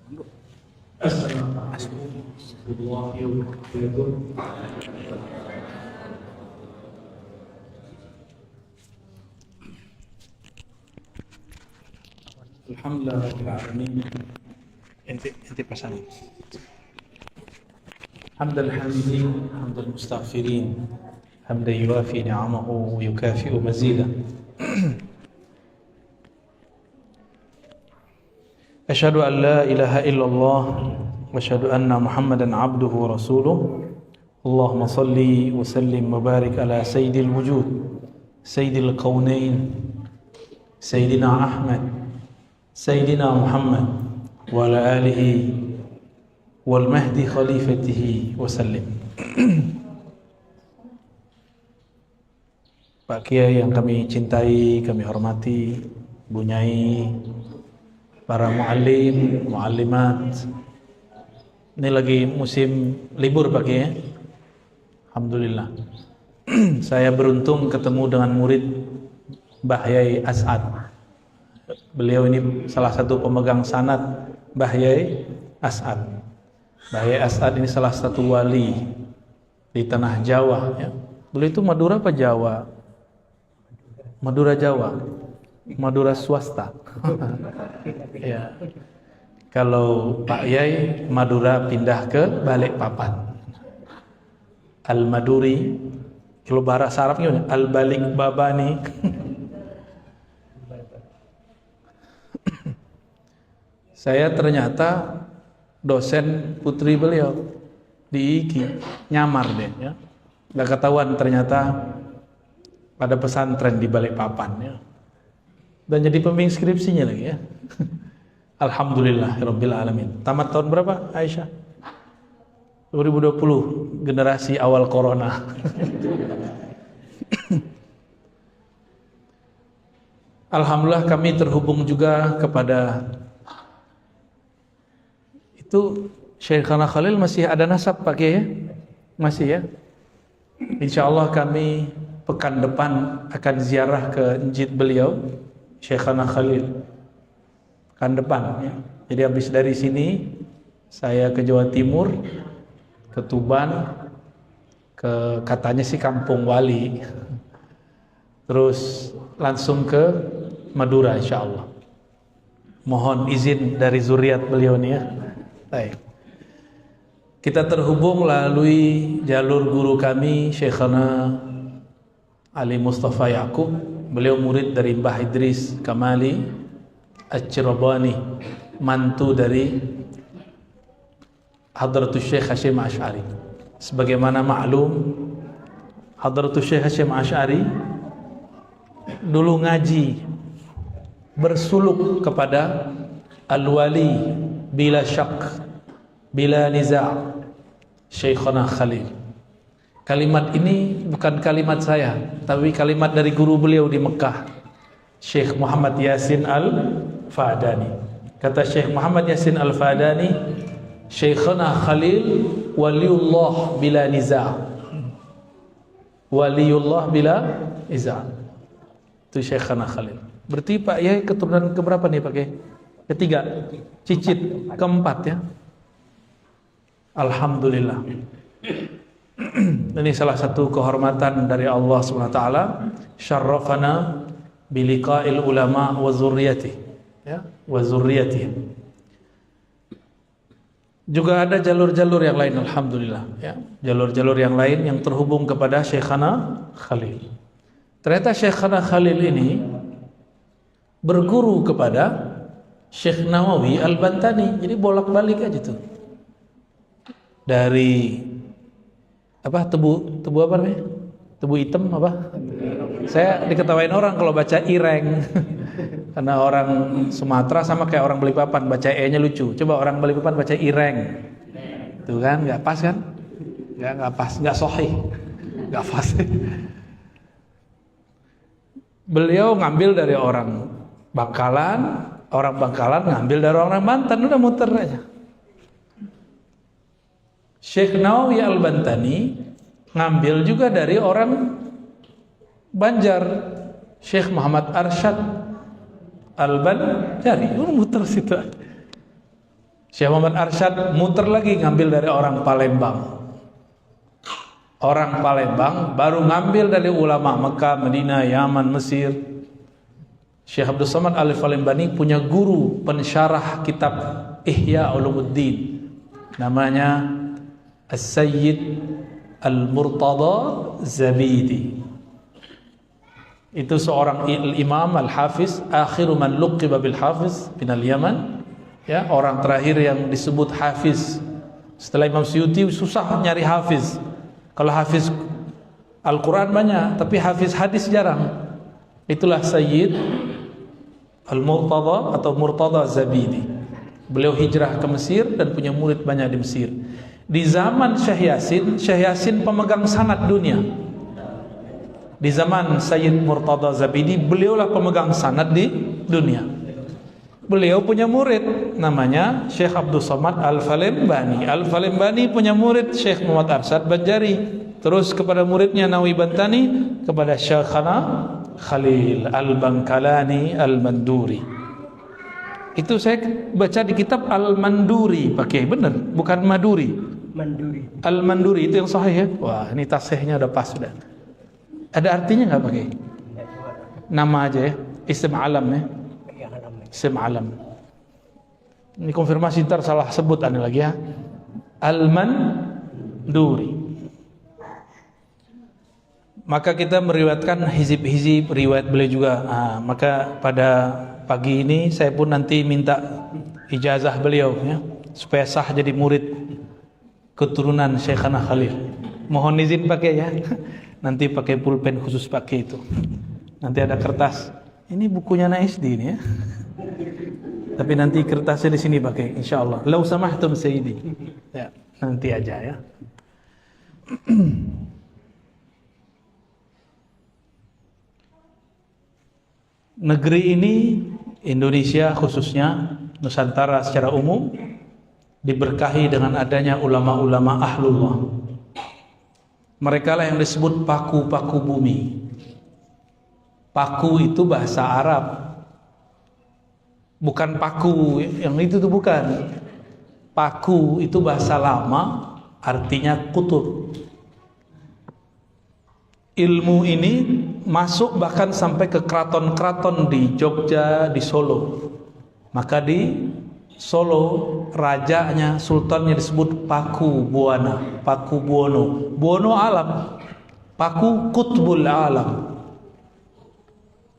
Assalamualaikum warahmatullahi wabarakatuh. Alhamdulillah rabbil alamin. Inti pasang. Hamdal hamidin, hamdal mustaghfirin, hamdan yuwafi ni'amahu wa yukafi'u mazidah. Asyhadu an la ilaha illallah wa asyhadu anna Muhammadan abduhu wa rasuluh. Allahumma salli wa sallim wa barik ala sayyidil wujud, sayyidil qaunain, sayyidina Ahmad, sayyidina Muhammad wa ala alihi wal mahdi khalifatihi wa sallim. Pak Kiai yang kami cintai, kami hormati, Bu Nyai, para muallim, muallimat. Ini lagi musim libur Pak Kiai ya? Alhamdulillah. Saya beruntung ketemu dengan murid Mbah Yai As'ad. Beliau ini salah satu pemegang sanad Mbah Yai As'ad. Mbah Yai As'ad ini salah satu wali di tanah Jawa ya. Beliau itu Madura apa Jawa? Madura Jawa. Madura swasta. Ya. Kalau Pak Yai Madura pindah ke Balikpapan. Al-Maduri. Kalau bahasa Arab gimana? Al-Balikbabani. Saya ternyata dosen putri beliau di IKI, nyamar deh ya. Gak ketahuan ternyata ada pesantren di Balikpapan ya. Dan jadi pembimbing skripsinya lagi ya. Alhamdulillah rabbil alamin. Tamat tahun berapa Aisyah? 2020, generasi awal corona. Alhamdulillah kami terhubung juga kepada itu Syekhana Khalil. Masih ada nasab Pak Kiai ya? Masih ya? Insyaallah kami pekan depan akan ziarah ke masjid beliau Syekhana Khalil pekan depan ya. Jadi habis dari sini saya ke Jawa Timur, ke Tuban, ke katanya sih Kampung Wali, terus langsung ke Madura insyaallah. Mohon izin dari zuriat beliau nih ya. Baik. Kita terhubung melalui jalur guru kami Syekhana Ali Mustafa Yaqub. Beliau murid dari Mbah Idris Kamali Al-Cirabani, mantu dari Hadratus Syekh Hasyim Asy'ari. Sebagaimana maklum, Hadratus Syekh Hasyim Asy'ari dulu ngaji bersuluk kepada Al-Wali bila syak, bila niza' Syekhana Khalil. Kalimat ini bukan kalimat saya, tapi kalimat dari guru beliau di Mekah, Syekh Muhammad Yasin Al-Fadani. Kata Syekh Muhammad Yasin Al-Fadani, Syekhana Khalil waliullah bila niza'. Waliullah bila niza'. Itu Syekhana Khalil. Berarti Pak Yai keturunan keberapa nih Pak Yai? Ketiga, cicit keempat ya. Alhamdulillah. Ini salah satu kehormatan dari Allah SWT. Syarrafana biliqa'il ulama wa zurriyatih ya, wa zurriyatih. Juga ada jalur-jalur yang lain alhamdulillah ya. Jalur-jalur yang lain yang terhubung kepada Syekhana Khalil. Ternyata Syekhana Khalil ini berguru kepada Syekh Nawawi Al-Bantani. Jadi bolak-balik aja tuh. Dari apa tebu apa namanya? Tebu hitam apa? Saya diketawain orang kalau baca ireng. Karena orang Sumatera sama kayak orang Balikpapan baca e-nya lucu. Coba orang Balikpapan baca ireng. Tuh kan enggak pas kan? Enggak pas, enggak sahih. Enggak pas. Beliau ngambil dari orang Bangkalan ngambil dari orang Banten, udah muter aja. Syekh Nawawi Al-Bantani ngambil juga dari orang Banjar, Syekh Muhammad Arsyad Al-Banjari, muter situ. Syekh Muhammad Arsyad muter lagi ngambil dari orang Palembang. Orang Palembang baru ngambil dari ulama Mekah, Madinah, Yaman, Mesir. Syekh Abdul Somad Al-Falembani punya guru pensyarah kitab Ihya Ulumuddin, namanya As-Sayyid Al-Murtada Zabidi. Itu seorang imam al-hafiz, akhiru man luqiba bil hafiz min al-Yaman, ya, orang terakhir yang disebut hafiz. Setelah Imam Suyuti susah nyari hafiz. Kalau hafiz Al-Quran banyak, tapi hafiz hadis jarang. Itulah Sayyid Al-Murtada atau Murtada Zabidi. Beliau hijrah ke Mesir dan punya murid banyak di Mesir. Di zaman Syekh Yasin pemegang sanad dunia. Di zaman Sayyid Murtada Zabidi, beliaulah pemegang sanad di dunia. Beliau punya murid namanya Syekh Abdul Somad Al-Falembani. Al-Falembani punya murid Syekh Muhammad Arsyad Banjari. Terus kepada muridnya Nawawi Bantani, kepada Syekhana Khalil Al-Bankalani Al-Manduri. Itu saya baca di kitab Al-Manduri, pakai benar, bukan Maduri. Manduri. Al-Manduri itu yang sahih ya. Wah, ini tasihnya udah pas sudah. Ada artinya nggak pakai? Nama aja ya, isim alam ya. Isim alam. Ini konfirmasi ntar salah sebut ane lagi ya. Al-Manduri. Maka kita meriwayatkan hizib-hizib riwayat beliau juga. Maka pada pagi ini saya pun nanti minta ijazah beliau ya, supaya sah jadi murid keturunan Syekhana Khalil. Mohon izin pakai ya. Nanti pakai pulpen khusus pakai itu. Nanti ada kertas. Ini bukunya SD ini ya. Tapi nanti kertasnya di sini pakai insyaallah. Lau samahtum sayyidi. Ya, nanti aja ya. Negeri ini, Indonesia khususnya, Nusantara secara umum, diberkahi dengan adanya ulama-ulama ahlullah. Mereka lah yang disebut paku-paku bumi. Paku itu bahasa Arab, bukan paku yang itu tuh, bukan. Paku itu bahasa lama, artinya kutub. Ilmu ini masuk bahkan sampai ke keraton-keraton di Jogja, di Solo. Maka di Solo rajanya, sultannya disebut Paku Buwana, Paku Buwono. Buwono alam, Paku Kutbul alam.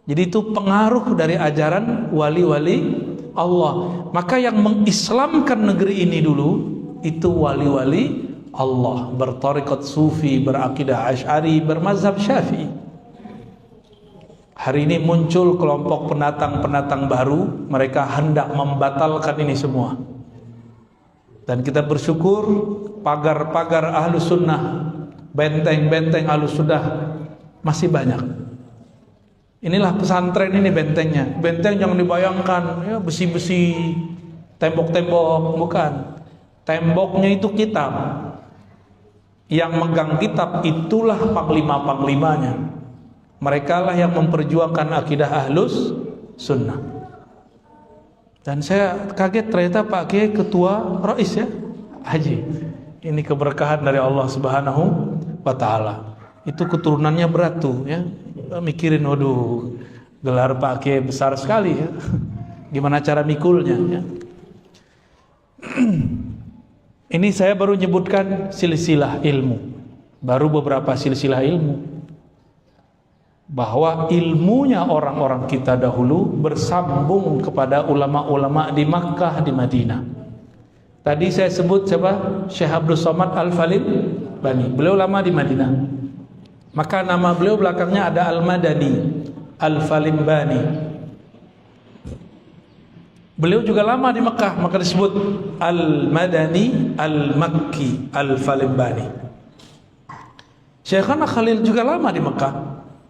Jadi itu pengaruh dari ajaran wali-wali Allah. Maka yang mengislamkan negeri ini dulu itu wali-wali Allah, bertarikat sufi, berakidah Asy'ari, bermazhab Syafi'i. Hari ini muncul kelompok pendatang-pendatang baru, mereka hendak membatalkan ini semua. Dan kita bersyukur pagar-pagar Ahlus Sunnah, benteng-benteng Ahlus Sunnah masih banyak. Inilah pesantren ini bentengnya. Benteng jangan dibayangkan ya besi-besi, tembok-tembok, bukan. Temboknya itu kitab. Yang megang kitab itulah panglima-panglimanya. Mereka lah yang memperjuangkan akidah Ahlus Sunnah. Dan saya kaget ternyata Pak Kiai ketua Rais ya, Haji. Ini keberkahan dari Allah Subhanahu wa taala. Itu keturunannya berat tuh ya. Mikirin, waduh, gelar Pak Kiai besar sekali ya. Gimana cara mikulnya ya. Ini saya baru nyebutkan silsilah ilmu. Baru beberapa silsilah ilmu. Bahwa ilmunya orang-orang kita dahulu bersambung kepada ulama-ulama di Makkah, di Madinah. Tadi saya sebut siapa? Syekh Abdul Somad Al-Falembani. Beliau lama di Madinah. Maka nama beliau belakangnya ada Al-Madani, Al-Falembani. Beliau juga lama di Mekah, maka disebut Al-Madani Al-Makki Al-Falembani. Syekhana Khalil juga lama di Mekah,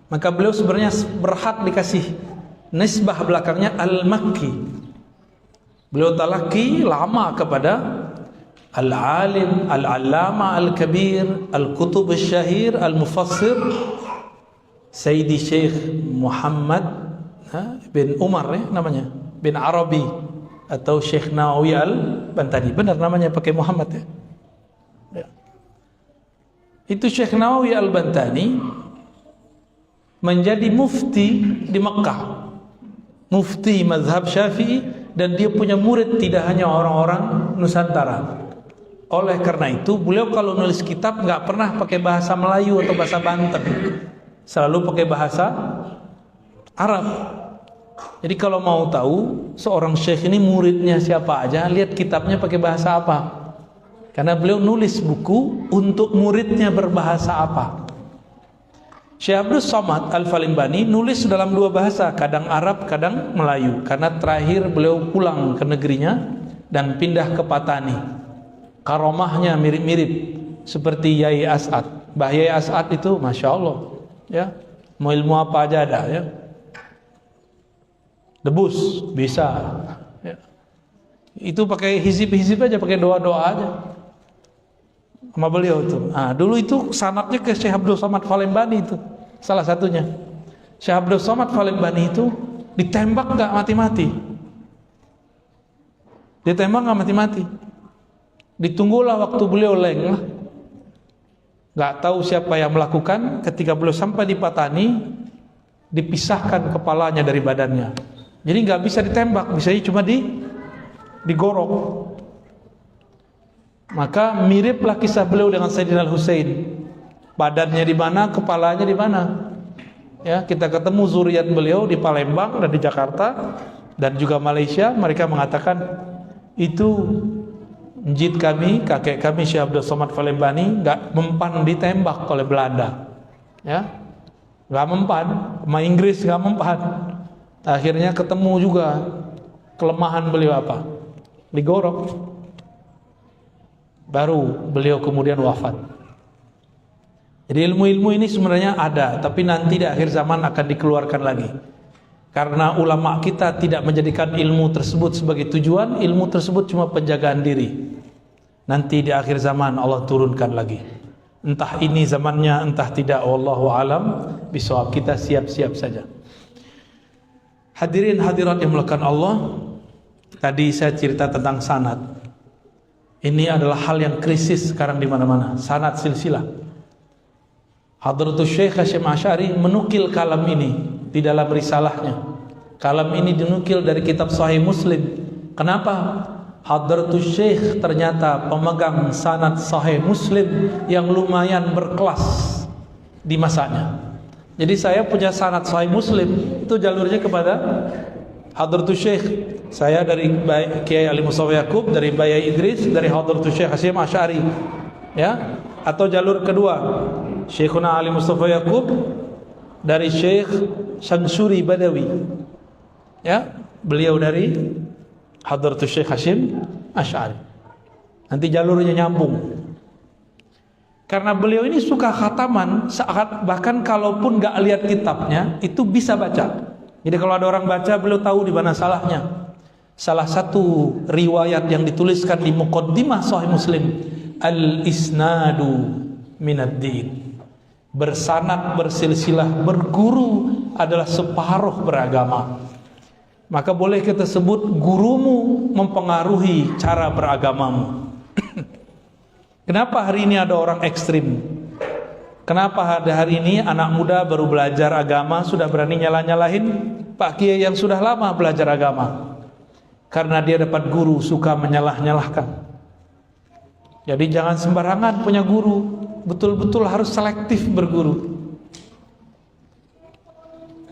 maka beliau sebenarnya berhak dikasih nisbah belakangnya Al-Makki. Beliau talaki lama kepada Al-Alim, Al-Allama, Al-Kabir, Al-Kutub Al-Syahir, Al-Mufassir Sayyidi Syekh Muhammad bin Umar ya namanya, bin Arabi atau Syekh Nawawi Al-Bantani. Benar namanya pakai Muhammad ya. Ya. Itu Syekh Nawawi Al-Bantani menjadi mufti di Mekah, mufti mazhab Syafi'i, dan dia punya murid tidak hanya orang-orang Nusantara. Oleh karena itu beliau kalau nulis kitab nggak pernah pakai bahasa Melayu atau bahasa Banten, selalu pakai bahasa Arab. Jadi kalau mau tahu seorang syekh ini muridnya siapa aja, lihat kitabnya pakai bahasa apa. Karena beliau nulis buku untuk muridnya berbahasa apa. Syekh Abdul Somad Al-Falimbani nulis dalam dua bahasa, kadang Arab, kadang Melayu. Karena terakhir beliau pulang ke negerinya dan pindah ke Patani. Karomahnya mirip-mirip seperti Yai As'ad. Mbah Yai As'ad itu Masya Allah ya, mau ilmu apa aja ada ya. Debus bisa ya. Itu pakai hizib-hizib aja, pakai doa-doa aja sama beliau itu. Nah, dulu itu sanadnya ke Syekh Abdul Somad Falimbani itu salah satunya. Syekh Abdul Somad Falimbani itu ditembak nggak mati-mati, ditembak nggak mati-mati. Ditunggulah waktu beliau lengah, nggak tahu siapa yang melakukan. Ketika beliau sampai di Patani, dipisahkan kepalanya dari badannya. Jadi nggak bisa ditembak, bisa cuma digorok. Maka miriplah kisah beliau dengan Sayyidina Al-Husain. Badannya di mana, kepalanya di mana. Ya, kita ketemu zuriat beliau di Palembang dan di Jakarta dan juga Malaysia. Mereka mengatakan itu njid kami, kakek kami Syekh Abdul Somad Falimbani nggak mempan ditembak oleh Belanda. Ya, nggak mempan, sama Inggris nggak mempan. Akhirnya ketemu juga kelemahan beliau apa? Digorok. Baru beliau kemudian wafat. Jadi ilmu-ilmu ini sebenarnya ada, tapi nanti di akhir zaman akan dikeluarkan lagi. Karena ulama kita tidak menjadikan ilmu tersebut sebagai tujuan, ilmu tersebut cuma penjagaan diri. Nanti di akhir zaman Allah turunkan lagi. Entah ini zamannya, entah tidak, wallahu alam bisawab. Kita siap-siap saja. Hadirin hadirat yang dimuliakan Allah, tadi saya cerita tentang sanad. Ini adalah hal yang krisis sekarang di mana-mana. Sanad silsilah. Hadratus Syekh Hasyim Asy'ari menukil kalam ini di dalam risalahnya. Kalam ini dinukil dari kitab Sahih Muslim. Kenapa? Hadratus Syekh ternyata pemegang sanad Sahih Muslim yang lumayan berkelas di masanya. Jadi saya punya sanad Sahih Muslim, itu jalurnya kepada Hadratus Syekh. Saya dari Kiai Ali Mustafa Yaqub, dari Bayai Idris, dari Hadratus Syekh Hasyim Asy'ari. Ya, atau jalur kedua, Syekhuna Ali Mustafa Yaqub dari Syekh Syamsuri Badawi. Ya, beliau dari Hadratus Syekh Hasyim Asy'ari. Nanti jalurnya nyambung. Karena beliau ini suka khataman, bahkan kalaupun nggak lihat kitabnya itu bisa baca. Jadi kalau ada orang baca, beliau tahu di mana salahnya. Salah satu riwayat yang dituliskan di Muqaddimah Sahih Muslim, al-isnadu minad-din. Bersanad, bersilsilah, berguru adalah separuh beragama. Maka boleh kita sebut gurumu mempengaruhi cara beragamamu. Kenapa hari ini ada orang ekstrim? Kenapa hari ini anak muda baru belajar agama sudah berani nyalah-nyalahin Pak Kiai yang sudah lama belajar agama? Karena dia dapat guru suka menyalah-nyalahkan. Jadi jangan sembarangan punya guru, betul-betul harus selektif berguru.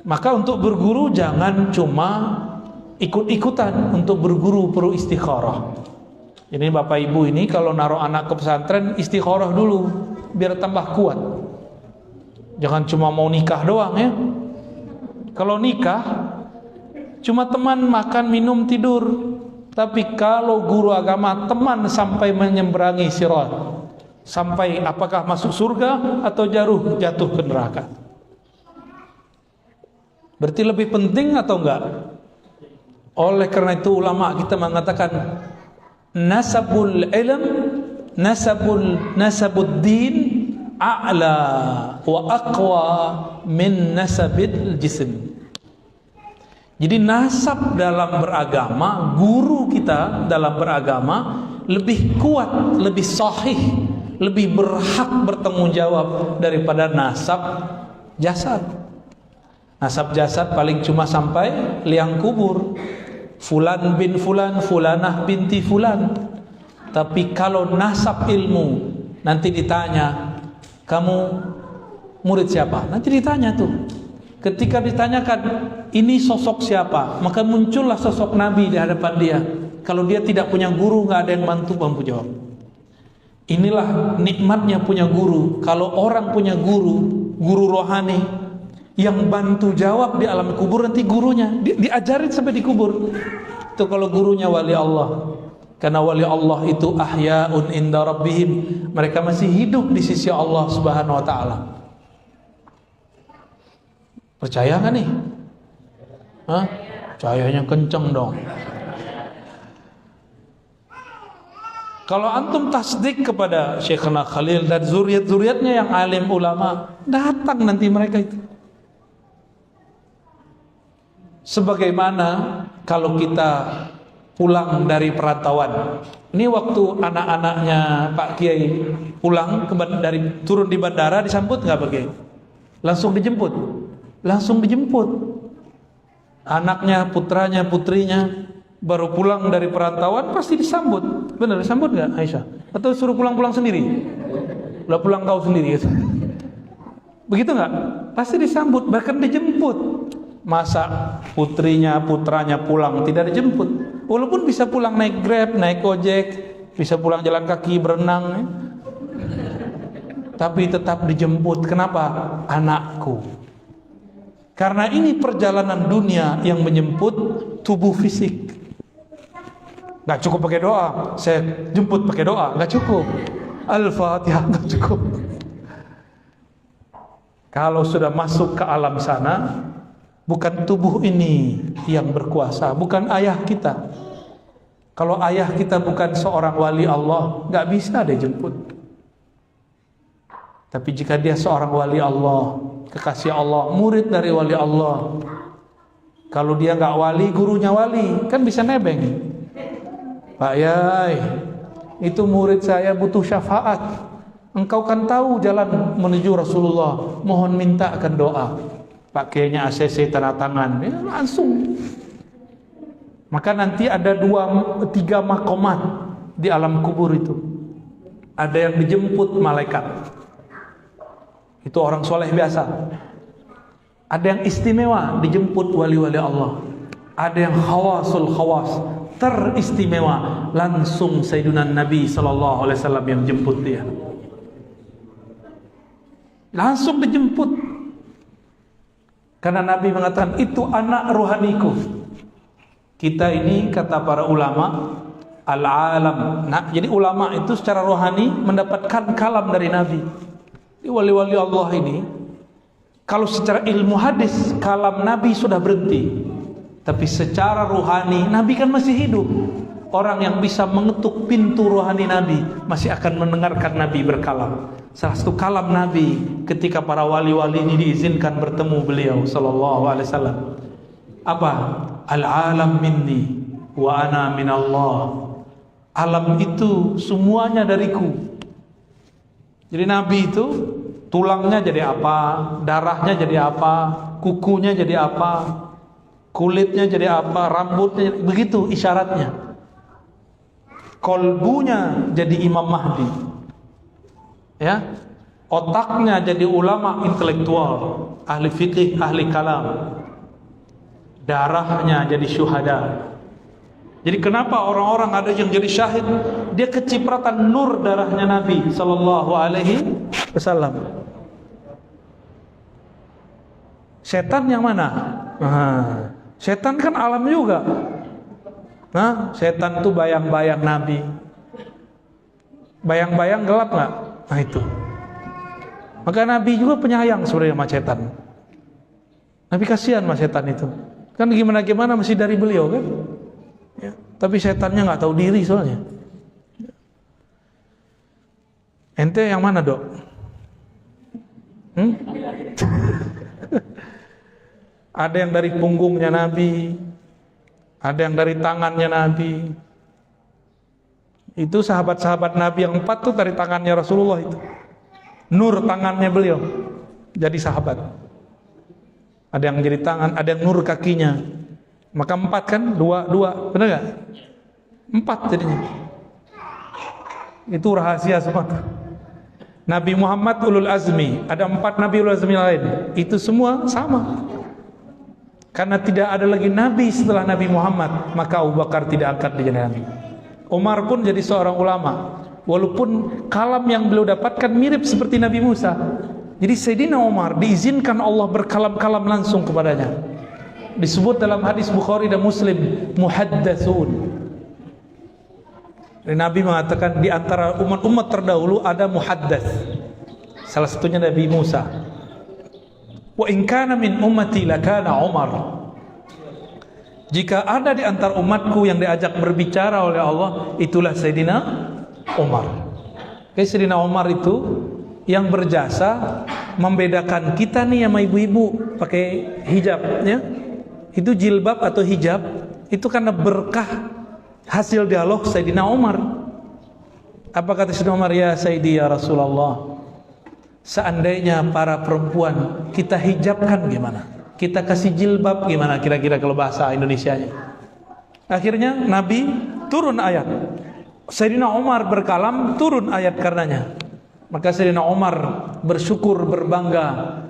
Maka untuk berguru jangan cuma ikut-ikutan, untuk berguru perlu istikharah. Ini bapak ibu ini kalau naruh anak ke pesantren istikharah dulu biar tambah kuat. Jangan cuma mau nikah doang ya. Kalau nikah cuma teman makan minum tidur. Tapi kalau guru agama teman sampai menyeberangi sirat, sampai apakah masuk surga atau jatuh ke neraka. Berarti lebih penting atau enggak? Oleh karena itu ulama kita mengatakan nasabul ilm, nasabud din a'la wa aqwa min nasabil jism. Jadi nasab dalam beragama, guru kita dalam beragama lebih kuat, lebih sahih, lebih berhak bertanggung jawab daripada nasab jasad. Nasab jasad paling cuma sampai liang kubur, fulan bin fulan, fulanah binti fulan. Tapi kalau nasab ilmu, nanti ditanya, kamu murid siapa? Nanti ditanya tuh. Ketika ditanyakan, ini sosok siapa? Maka muncullah sosok Nabi di hadapan dia. Kalau dia tidak punya guru, nggak ada yang bantu jawab. Inilah nikmatnya punya guru. Kalau orang punya guru, guru rohani, yang bantu jawab di alam kubur, nanti gurunya diajarin sampai di kubur. Itu kalau gurunya wali Allah. Karena wali Allah itu ahya'un inda rabbihim. Mereka masih hidup di sisi Allah Subhanahu wa ta'ala. Percaya nggak nih? Hah? Percayanya kenceng dong. Kalau antum tasdik kepada Syekhna Khalil dan zuriat-zuriatnya yang alim ulama, datang nanti mereka itu. Sebagaimana kalau kita pulang dari perantauan. Ini waktu anak-anaknya Pak Kiai pulang turun di bandara, disambut nggak Pak Kiai? Langsung dijemput. Langsung dijemput. Anaknya, putranya, putrinya baru pulang dari perantauan pasti disambut. Benar disambut nggak Aisyah? Atau suruh pulang-pulang sendiri? Udah pulang kau sendiri gitu. Begitu nggak? Pasti disambut, bahkan dijemput. Masa putrinya, putranya pulang tidak dijemput? Walaupun bisa pulang naik Grab, naik ojek, bisa pulang jalan kaki, berenang, tapi tetap dijemput. Kenapa? Anakku. Karena ini perjalanan dunia yang menjemput tubuh fisik. Gak cukup pakai doa. Saya jemput pakai doa, gak cukup. Al-Fatihah gak cukup. Kalau sudah masuk ke alam sana, bukan tubuh ini yang berkuasa, bukan ayah kita. Kalau ayah kita bukan seorang wali Allah, gak bisa dia jemput. Tapi jika dia seorang wali Allah, kekasih Allah, murid dari wali Allah, kalau dia nggak wali, gurunya wali, kan bisa nebeng. Pak Yai, itu murid saya butuh syafaat. Engkau kan tahu jalan menuju Rasulullah, mohon mintakan doa. Pak Kiainya ACC tanda tangan, ya, langsung. Maka nanti ada 3 makomat di alam kubur itu. Ada yang dijemput malaikat. Itu orang soleh biasa. Ada yang istimewa, dijemput wali-wali Allah. Ada yang khawasul khawas, teristimewa, langsung Sayyidina Nabi SAW yang jemput dia. Langsung dijemput. Karena Nabi mengatakan, itu anak rohaniku. Kita ini, kata para ulama, al-alam. Nah, jadi ulama itu secara rohani mendapatkan kalam dari Nabi. Wali-wali Allah ini, kalau secara ilmu hadis kalam Nabi sudah berhenti, tapi secara rohani Nabi kan masih hidup. Orang yang bisa mengetuk pintu rohani Nabi masih akan mendengarkan Nabi berkalam. Salah satu kalam Nabi ketika para wali-wali ini diizinkan bertemu beliau sallallahu alaihi wasallam, apa? Al-alam minni wa ana minallah. Alam itu semuanya dariku. Jadi Nabi itu tulangnya jadi apa, darahnya jadi apa, kukunya jadi apa, kulitnya jadi apa, rambutnya, begitu isyaratnya. Kolbunya jadi Imam Mahdi, ya, otaknya jadi ulama intelektual, ahli fikih, ahli kalam, darahnya jadi syuhada. Jadi kenapa orang-orang ada yang jadi syahid? Dia kecipratan nur darahnya Nabi sallallahu alaihi wasallam. Setan yang mana? Setan kan alam juga. Setan itu bayang-bayang Nabi. Bayang-bayang gelap nggak? Nah itu. Maka Nabi juga penyayang sebenarnya sama setan. Nabi kasihan sama setan itu. Kan gimana-gimana masih dari beliau kan? Ya, tapi setannya nggak tahu diri soalnya. Ente yang mana dok? Ada yang dari punggungnya Nabi, ada yang dari tangannya Nabi. Itu sahabat-sahabat Nabi yang 4 tuh dari tangannya Rasulullah itu. Nur tangannya beliau jadi sahabat. Ada yang jadi tangan, ada yang nur kakinya. Maka 4 kan? 2, benar gak? 4 jadinya. Itu rahasia semua. Nabi Muhammad ulul azmi, ada 4 Nabi ulul azmi lain. Itu semua sama. Karena tidak ada lagi Nabi setelah Nabi Muhammad, maka Abu Bakar tidak angkat jadi Nabi. Umar pun jadi seorang ulama, walaupun kalam yang beliau dapatkan mirip seperti Nabi Musa. Jadi Sayyidina Umar diizinkan Allah berkalam-kalam langsung kepadanya. Disebut dalam hadis Bukhari dan Muslim, muhaddatsun. Nabi mengatakan di antara umat-umat terdahulu ada muhaddats. Salah satunya Nabi Musa. Wa in kana min ummati lakana Umar. Jika ada di antara umatku yang diajak berbicara oleh Allah, itulah Sayyidina Umar. Sayyidina Umar itu yang berjasa membedakan kita nih sama ibu-ibu pakai hijab, ya. Itu jilbab atau hijab itu karena berkah hasil dialog Sayyidina Umar. Apa kata Sayyidina Umar? Ya Sayyidi ya Rasulullah, seandainya para perempuan kita hijabkan gimana? Kita kasih jilbab gimana kira-kira kalau bahasa Indonesianya? Akhirnya Nabi turun ayat. Sayyidina Umar berkalam, turun ayat karenanya. Maka Sayyidina Umar bersyukur, berbangga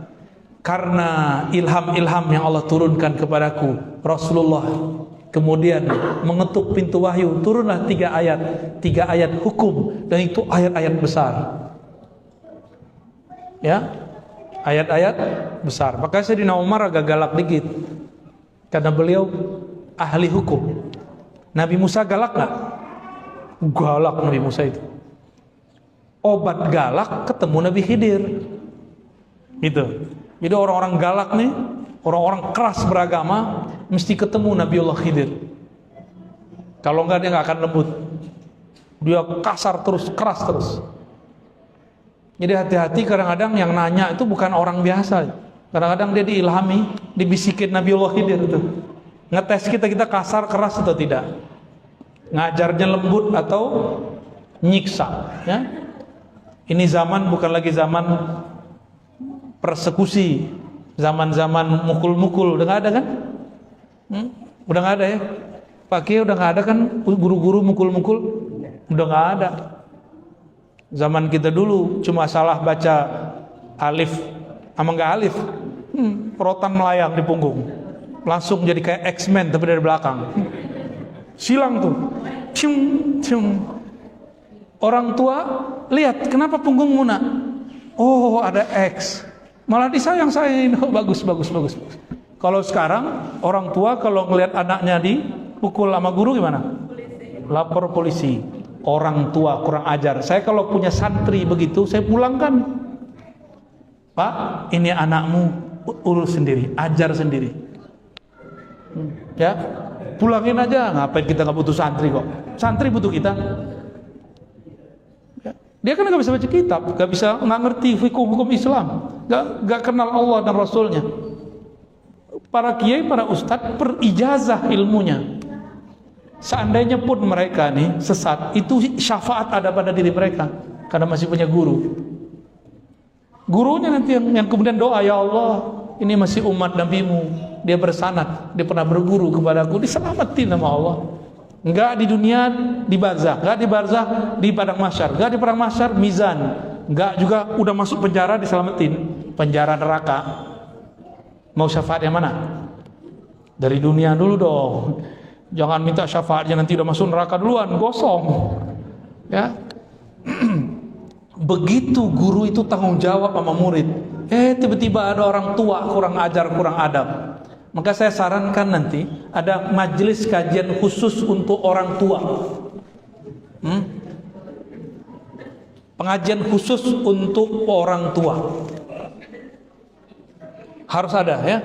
karena ilham-ilham yang Allah turunkan kepadaku. Rasulullah kemudian mengetuk pintu wahyu, turunlah 3 ayat hukum, dan itu ayat-ayat besar. Ya, ayat-ayat besar. Maka Sayyidina Umar agak galak dikit karena beliau ahli hukum. Nabi Musa galak gak? Galak Nabi Musa itu. Obat galak ketemu Nabi Khidir. Gitu. Jadi orang-orang galak nih, orang-orang keras beragama mesti ketemu Nabiullah Khidir. Kalau enggak dia nggak akan lembut. Dia kasar terus, keras terus. Jadi hati-hati, kadang-kadang yang nanya itu bukan orang biasa. Kadang-kadang dia diilhami, dibisikin Nabiullah Khidir itu. Ngetes kita kasar, keras atau tidak. Ngajarnya lembut atau nyiksa, ya. Ini zaman bukan lagi zaman persekusi, zaman-zaman mukul-mukul. Udah nggak ada kan? Udah nggak ada ya? Pak Kiai udah nggak ada kan? Guru-guru mukul-mukul udah nggak ada. Zaman kita dulu cuma salah baca alif sama nggak alif, rotan melayang di punggung, langsung jadi kayak X-Men tapi dari belakang, silang tuh, cium cium. Orang tua lihat kenapa punggung Muna? Oh ada X, malah disayang-sayangin. Oh, bagus. Kalau sekarang orang tua kalau ngelihat anaknya dipukul sama guru gimana? Lapor polisi. Orang tua kurang ajar. Saya kalau punya santri begitu, saya pulangkan. Pak, ini anakmu, urus sendiri, ajar sendiri. Ya, pulangin aja. Ngapain kita nggak butuh santri kok? Santri butuh kita. Ya. Dia kan nggak bisa baca kitab, nggak ngerti hukum Islam, nggak kenal Allah dan Rasulnya. Para kiai, para ustadz perijazah ilmunya. Seandainya pun mereka nih sesat, itu syafaat ada pada diri mereka karena masih punya guru. Gurunya nanti yang kemudian doa, ya Allah, ini masih umat Nabi-Mu, dia bersanad, dia pernah berguru kepadaku, diselamatin sama Allah. Enggak di dunia, di barzakh, enggak di barzakh, di padang mahsyar, enggak di padang mahsyar, mizan, enggak juga udah masuk penjara diselamatin, penjara neraka. Mau syafaat yang mana? Dari dunia dulu dong. Jangan minta syafaatnya nanti udah masuk neraka duluan, gosong. Ya. Begitu guru itu tanggung jawab sama murid. Tiba-tiba ada orang tua kurang ajar, kurang adab. Maka saya sarankan nanti ada majelis kajian khusus untuk orang tua. Pengajian khusus untuk orang tua. Harus ada ya.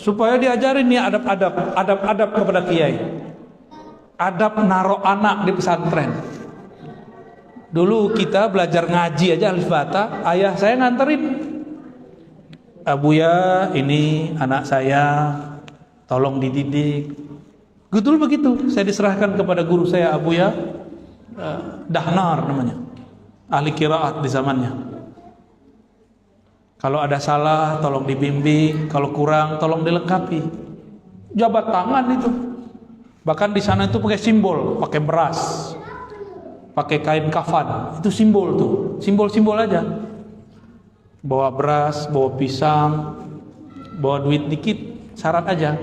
Supaya diajarin nih adab kepada kiai. Adab naruh anak di pesantren. Dulu kita belajar ngaji aja alif bata, ayah saya nganterin. Abuya, ini anak saya, tolong dididik. Betul begitu. Saya diserahkan kepada guru saya, Abuya Dahnar namanya, ahli qiraat di zamannya. Kalau ada salah tolong dibimbing, kalau kurang tolong dilengkapi. Jabat tangan itu. Bahkan di sana itu pakai simbol, pakai beras, pakai kain kafan. Itu simbol tuh, simbol-simbol aja. Bawa beras, bawa pisang, bawa duit dikit, syarat aja.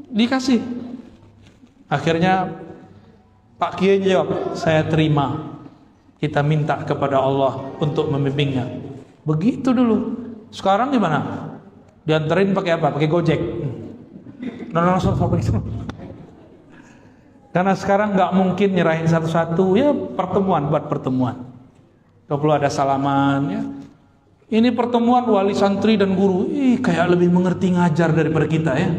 Dikasih. Akhirnya Pak Kiai jawab, saya terima. Kita minta kepada Allah untuk membimbingnya. Begitu dulu. Sekarang gimana? Dianterin pakai apa? Pakai Gojek. Begitu. Karena sekarang nggak mungkin nyerahin satu-satu, ya pertemuan buat pertemuan. Kalau perlu ada salaman, ya. Ini pertemuan wali santri dan guru, kayak lebih mengerti ngajar daripada kita ya.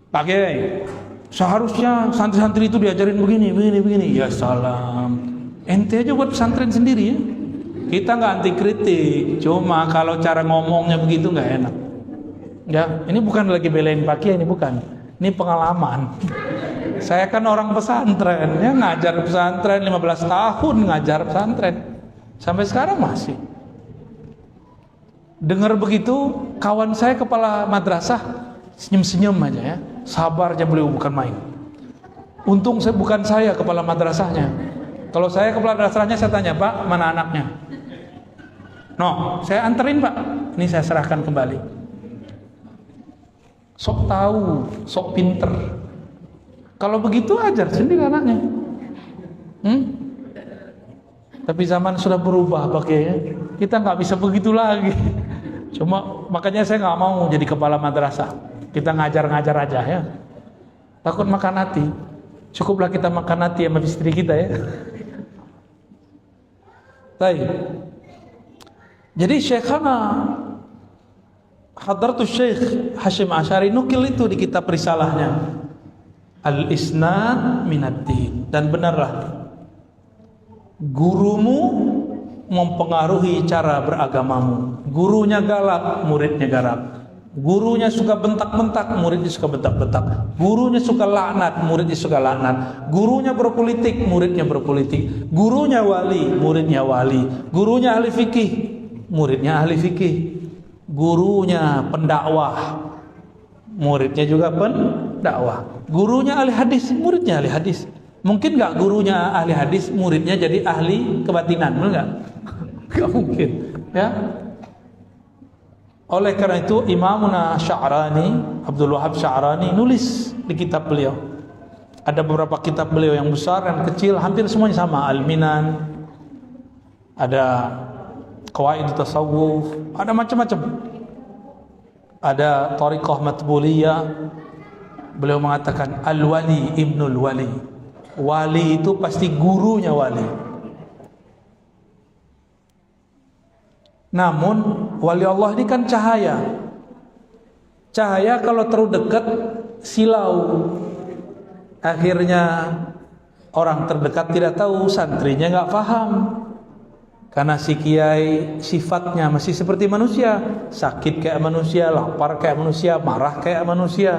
Pak Kiai, seharusnya santri-santri itu diajarin begini. Ya salam. Ente aja buat pesantren sendiri ya. Kita nggak anti kritik, cuma kalau cara ngomongnya begitu nggak enak. Ya, ini bukan lagi belain Pak Kiai, ini bukan. Ini pengalaman. Saya kan orang pesantren, ya ngajar pesantren 15 tahun ngajar pesantren. Sampai sekarang masih. Dengar begitu, kawan saya kepala madrasah senyum-senyum aja ya. Sabar aja beliau, bukan main. Untung bukan saya kepala madrasahnya. Kalau saya kepala madrasahnya, saya tanya, Pak, mana anaknya? No, saya anterin Pak. Ini saya serahkan kembali. Sok tahu, sok pinter. Kalau begitu ajar sendiri anaknya. Tapi zaman sudah berubah pakai. Kita nggak bisa begitu lagi. Cuma makanya saya nggak mau jadi kepala madrasah. Kita ngajar-ngajar aja ya. Takut makan hati. Cukuplah kita makan hati sama istri kita ya. Baik. Jadi Syekhana Hadratus Syekh Hasyim Asy'ari nukil itu di kitab risalahnya Al-Isnad Minad-Din. Dan benarlah gurumu mempengaruhi cara beragamamu. Gurunya galak, muridnya garap. Gurunya suka bentak-bentak, muridnya suka bentak-bentak. Gurunya suka laknat, muridnya suka laknat. Gurunya berpolitik, muridnya berpolitik. Gurunya wali, muridnya wali. Gurunya ahli fikih, muridnya ahli fikih. Gurunya pendakwah, muridnya juga pendakwah. Gurunya ahli hadis, muridnya ahli hadis. Mungkin nggak gurunya ahli hadis, muridnya jadi ahli kebatinan, benar nggak? Nggak mungkin, ya. Oleh karena itu Imamuna Sya'rani, Abdul Wahab Sya'rani nulis di kitab beliau. Ada beberapa kitab beliau yang besar dan kecil, hampir semuanya sama. Al-Minan, ada Qawaid Tasawuf, ada macam-macam. Ada Thariqah Matbuliyah. Beliau mengatakan Al-Wali Ibnul Wali. Wali itu pasti gurunya wali. Namun wali Allah ini kan cahaya. Cahaya kalau terlalu dekat silau. Akhirnya orang terdekat tidak tahu, santrinya nggak paham. Karena si kiai sifatnya masih seperti manusia, sakit kayak manusia, lapar kayak manusia, marah kayak manusia,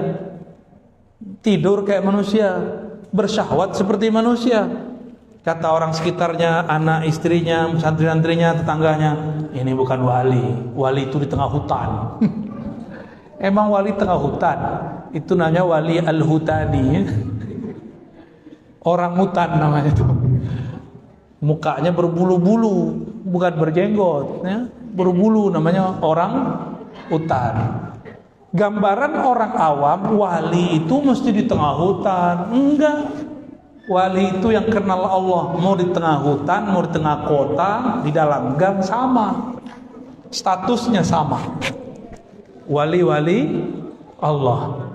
tidur kayak manusia, bersyahwat seperti manusia. Kata orang sekitarnya, anak istrinya, santri-santrinya, tetangganya, ini bukan wali. Wali itu di tengah hutan. Emang wali tengah hutan? Itu namanya wali al-hutani. Orang hutan namanya itu. Mukanya berbulu-bulu, bukan berjenggot, ya. Berbulu, namanya orang hutan. Gambaran orang awam, wali itu mesti di tengah hutan. Enggak. Wali itu yang kenal Allah, mau di tengah hutan, mau di tengah kota, di dalam gang sama. Statusnya sama. Wali-wali Allah.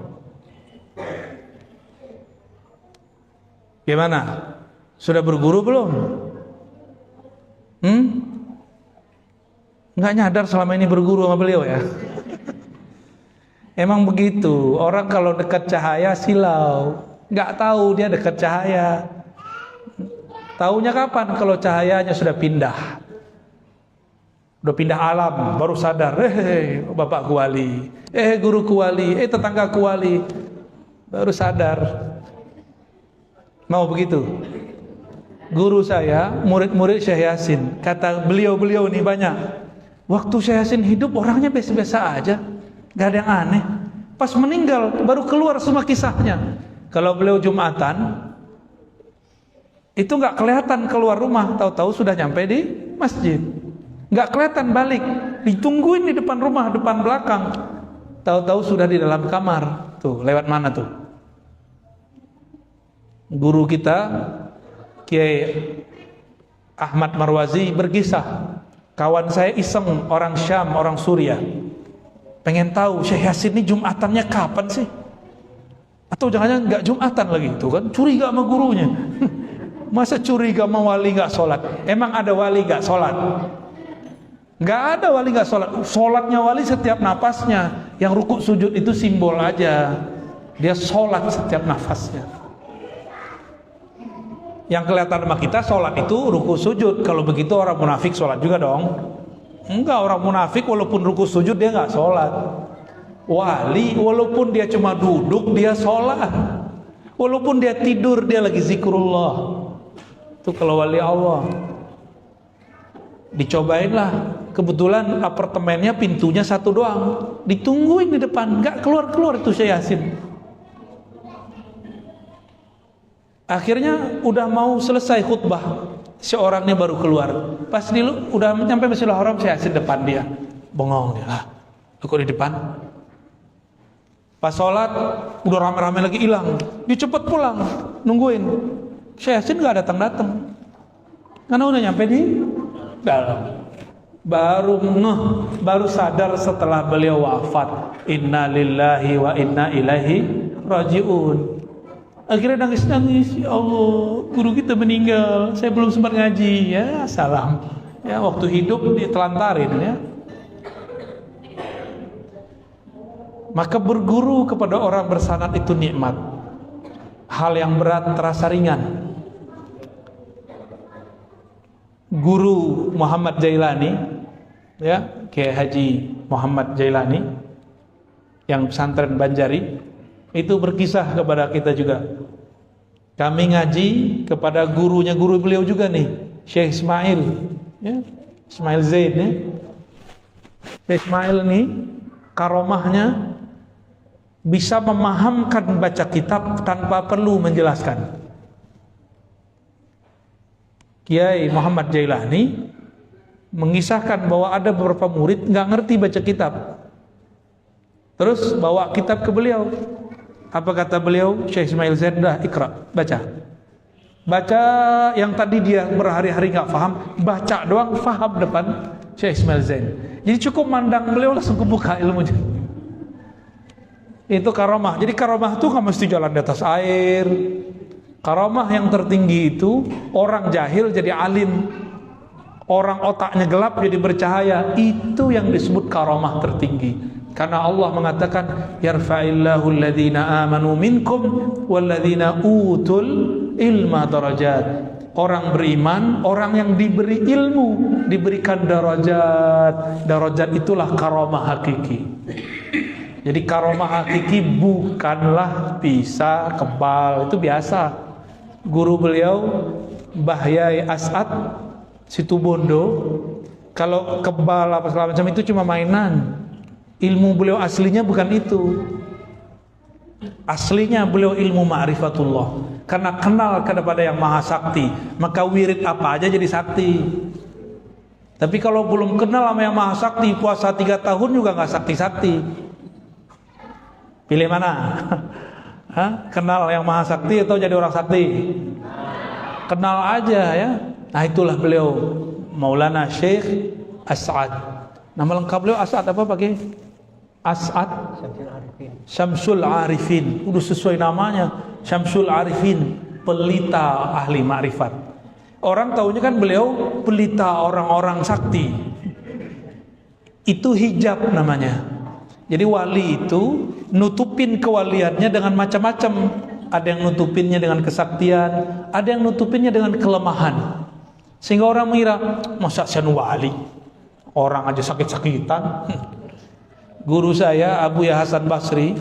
Gimana? Sudah berguru belum? Nggak nyadar selama ini berguru sama beliau ya? Emang begitu. Orang kalau dekat cahaya silau. Nggak tahu dia dekat cahaya. Taunya kapan? Kalau cahayanya sudah pindah. Udah pindah alam, baru sadar, bapakku wali, guruku wali, tetanggaku wali. Baru sadar. Mau begitu? Guru saya, murid-murid Syekh Yasin, kata beliau-beliau nih banyak, waktu Syekh Yasin hidup orangnya biasa-biasa aja, gak ada yang aneh. Pas meninggal, baru keluar semua kisahnya. Kalau beliau Jumatan, itu gak kelihatan keluar rumah, tahu-tahu sudah nyampe di masjid. Gak kelihatan balik, ditungguin di depan rumah, depan belakang, tahu-tahu sudah di dalam kamar. Tuh, lewat mana tuh? Guru kita Kiai Ahmad Marwazi berkisah, kawan saya iseng, orang Syam, orang Suriah, pengen tahu Syekh Yasin ini Jumatannya kapan sih? Atau jangan-jangan gak Jumatan lagi, tuh kan curiga sama gurunya. Masa curiga sama wali gak sholat? Emang ada wali gak sholat? Nggak ada wali nggak sholat. Sholatnya wali setiap napasnya. Yang rukuk sujud itu simbol aja. Dia sholat setiap nafasnya. Yang kelihatan sama kita sholat itu rukuk sujud. Kalau begitu orang munafik sholat juga dong. Enggak, orang munafik walaupun rukuk sujud dia nggak sholat. Wali walaupun dia cuma duduk dia sholat. Walaupun dia tidur dia lagi zikrullah. Itu kalau wali Allah. Dicobainlah. Kebetulan apartemennya pintunya satu doang, ditungguin di depan, nggak keluar-keluar itu Syekh Yasin. Akhirnya udah mau selesai khutbah, seorangnya baru keluar. Pas udah sampai Masjidil Haram, Syekh Yasin depan dia, bengong dia, lu kok di depan? Pas sholat udah rame-rame lagi hilang, dia cepet pulang, nungguin. Syekh Yasin nggak datang-datang, karena udah nyampe di dalam. Baru sadar setelah beliau wafat, inna lillahi wa inna ilaihi rajiun. Akhirnya nangis-nangis, ya Allah, guru kita meninggal, saya belum sempat ngaji. Ya salam, ya waktu hidup ditelantarin ya. Maka berguru kepada orang bersanad itu nikmat. Hal yang berat terasa ringan. Guru Muhammad Jailani, ya, Kiai Haji Muhammad Jailani yang pesantren Banjari, itu berkisah kepada kita juga. Kami ngaji kepada gurunya guru beliau juga nih, Syekh Ismail, ya, Ismail Zaid ya. Syekh Ismail nih karomahnya bisa memahamkan baca kitab tanpa perlu menjelaskan. Kiai Muhammad Jailani mengisahkan bahwa ada beberapa murid nggak ngerti baca kitab, terus bawa kitab ke beliau. Apa kata beliau? Syekh Ismail Zaid, dah ikra, baca yang tadi dia berhari-hari nggak paham, baca doang paham depan Syekh Ismail Zaid. Jadi cukup mandang beliau langsung kebuka ilmunya. Itu karomah. Jadi karomah itu nggak mesti jalan di atas air. Karomah yang tertinggi itu orang jahil jadi alim, orang otaknya gelap jadi bercahaya. Itu yang disebut karomah tertinggi. Karena Allah mengatakan yarfa'illahu alladhina amanu minkum walladhina utul ilma darajat. Orang beriman, orang yang diberi ilmu diberikan darajat. Darajat itulah karomah hakiki. Jadi karomah hakiki bukanlah bisa kebal, itu biasa. Guru beliau Mbah Yai As'ad Situbondo, kalau kebal apa segala macam itu cuma mainan. Ilmu beliau aslinya bukan itu. Aslinya beliau ilmu ma'rifatullah. Karena kenal kepada yang maha sakti, maka wirid apa aja jadi sakti. Tapi kalau belum kenal sama yang maha sakti, puasa 3 tahun juga gak sakti-sakti. Pilih mana? Hah? Kenal yang maha sakti atau jadi orang sakti? Kenal aja ya. Nah itulah beliau Maulana Syekh As'ad. Nama lengkap beliau As'ad apa pakai? As'ad Syamsul Arifin. Udah sesuai namanya, Syamsul Arifin, pelita ahli makrifat. Orang taunya kan beliau pelita orang-orang sakti. Itu hijab namanya. Jadi wali itu nutupin kewaliannya dengan macam-macam. Ada yang nutupinnya dengan kesaktian, ada yang nutupinnya dengan kelemahan. Sehingga orang mengira, masa saya wali? Orang aja sakit-sakitan. Guru saya Abuya Hasan Basri,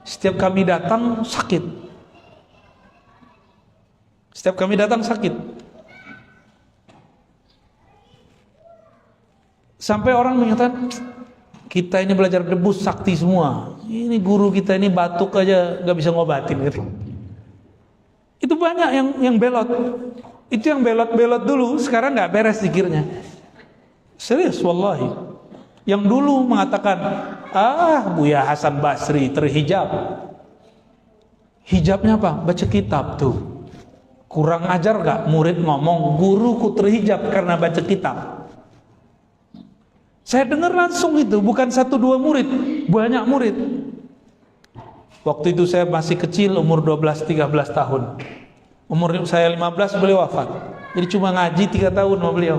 setiap kami datang sakit. Setiap kami datang sakit. Sampai orang mengatakan, kita ini belajar debus sakti semua. Ini guru kita ini batuk aja nggak bisa ngobatin gitu. Itu banyak yang belot. Itu yang belot-belot dulu, sekarang nggak beres zikirnya. Serius, wallahi. Yang dulu mengatakan, Buya Hasan Basri terhijab. Hijabnya apa? Baca kitab tuh. Kurang ajar gak murid ngomong, guruku terhijab karena baca kitab. Saya dengar langsung itu, bukan 1-2 murid, banyak murid. Waktu itu saya masih kecil, umur 12-13 tahun. Umur saya 15 beliau wafat. Jadi cuma ngaji 3 tahun sama beliau.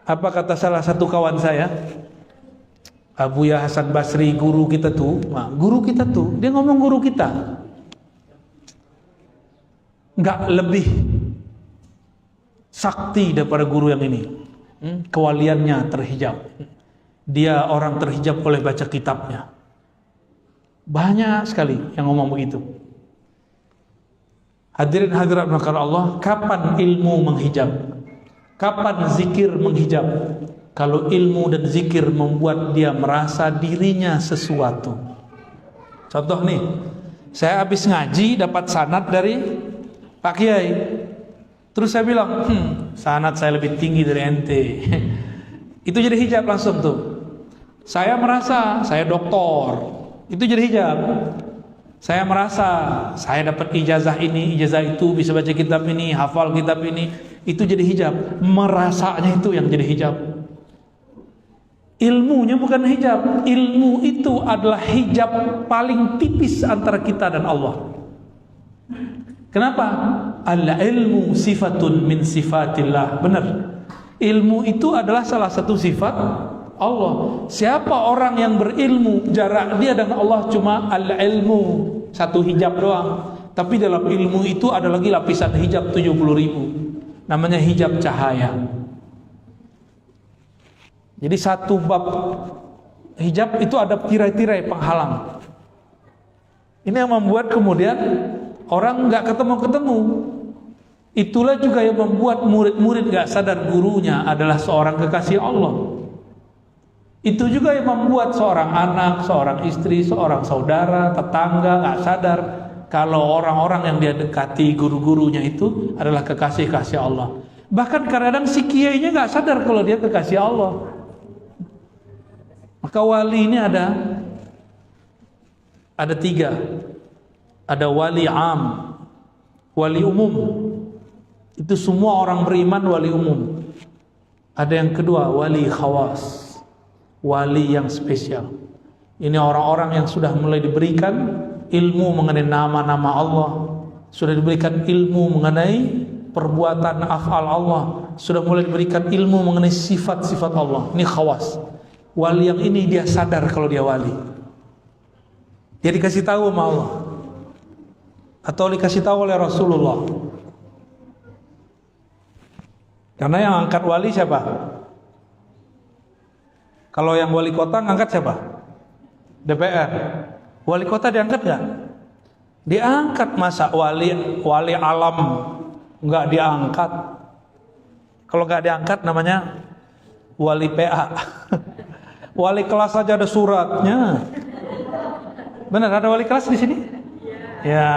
Apa kata salah satu kawan saya? Abuya Hasan Basri guru kita tuh, dia ngomong guru kita. Nggak lebih sakti daripada guru yang ini. Kewaliannya terhijab. Dia orang terhijab oleh baca kitabnya. Banyak sekali yang ngomong begitu. Hadirin hadirat maka Allah, kapan ilmu menghijab? Kapan zikir menghijab? Kalau ilmu dan zikir membuat dia merasa dirinya sesuatu. Contoh nih, saya habis ngaji dapat sanad dari Pak Kiai. Terus saya bilang, sanad saya lebih tinggi dari ente. Itu jadi hijab langsung tuh. Saya merasa saya doktor. Itu jadi hijab. Saya merasa saya dapat ijazah ini, ijazah itu, bisa baca kitab ini, hafal kitab ini, itu jadi hijab. Merasanya itu yang jadi hijab. Ilmunya bukan hijab. Ilmu itu adalah hijab paling tipis antara kita dan Allah. Kenapa? Al-ilmu sifatun min sifatillah. Benar. Ilmu itu adalah salah satu sifat Allah. Siapa orang yang berilmu, jarak dia dengan Allah cuma al-ilmu, satu hijab doang. Tapi dalam ilmu itu ada lagi lapisan hijab 70.000. Namanya hijab cahaya. Jadi satu bab hijab itu ada tirai-tirai penghalang. Ini yang membuat kemudian orang nggak ketemu-ketemu. Itulah juga yang membuat murid-murid nggak sadar gurunya adalah seorang kekasih Allah. Itu juga yang membuat seorang anak, seorang istri, seorang saudara, tetangga nggak sadar kalau orang-orang yang dia dekati, guru-gurunya itu adalah kekasih-kasih Allah. Bahkan kadang-kadang si kiainya nggak sadar kalau dia kekasih Allah. Maka wali ini ada 3. Ada wali am, wali umum. Itu semua orang beriman wali umum. Ada yang kedua, wali khawas, wali yang spesial. Ini orang-orang yang sudah mulai diberikan ilmu mengenai nama-nama Allah, sudah diberikan ilmu mengenai perbuatan af'al Allah, sudah mulai diberikan ilmu mengenai sifat-sifat Allah. Ini khawas. Wali yang ini dia sadar kalau dia wali. Dia dikasih tahu sama Allah atau dikasih tahu oleh Rasulullah. Karena yang angkat wali siapa? Kalau yang wali kota ngangkat siapa? DPR. Wali kota diangkat nggak? Diangkat. Masa wali alam nggak diangkat? Kalau nggak diangkat namanya wali PA. Wali kelas saja ada suratnya. Benar, ada wali kelas di sini? Ya.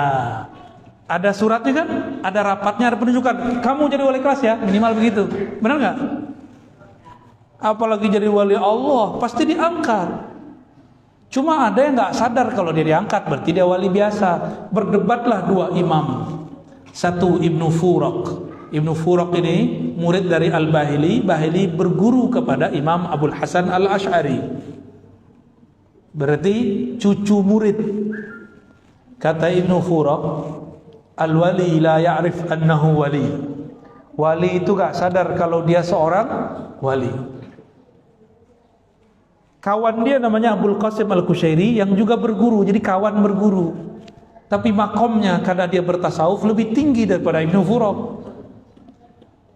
Ada suratnya kan? Ada rapatnya, ada penunjukan. Kamu jadi wali kelas ya, minimal begitu. Benar nggak? Apalagi jadi wali Allah, pasti diangkat. Cuma ada yang nggak sadar kalau dia diangkat, berarti dia wali biasa. Berdebatlah 2 imam. Satu Ibnu Furak. Ibnu Furak ini murid dari Al-Bahili. Bahili berguru kepada Imam Abul Hasan Al-Ash'ari. Berarti cucu murid. Kata Ibnu Furak, al-wali la ya'rif annahu wali. Wali itu gak sadar kalau dia seorang wali. Kawan dia namanya Abul Qasim Al-Kushairi yang juga berguru, jadi kawan berguru. Tapi makomnya karena dia bertasawuf lebih tinggi daripada Ibnu Furak.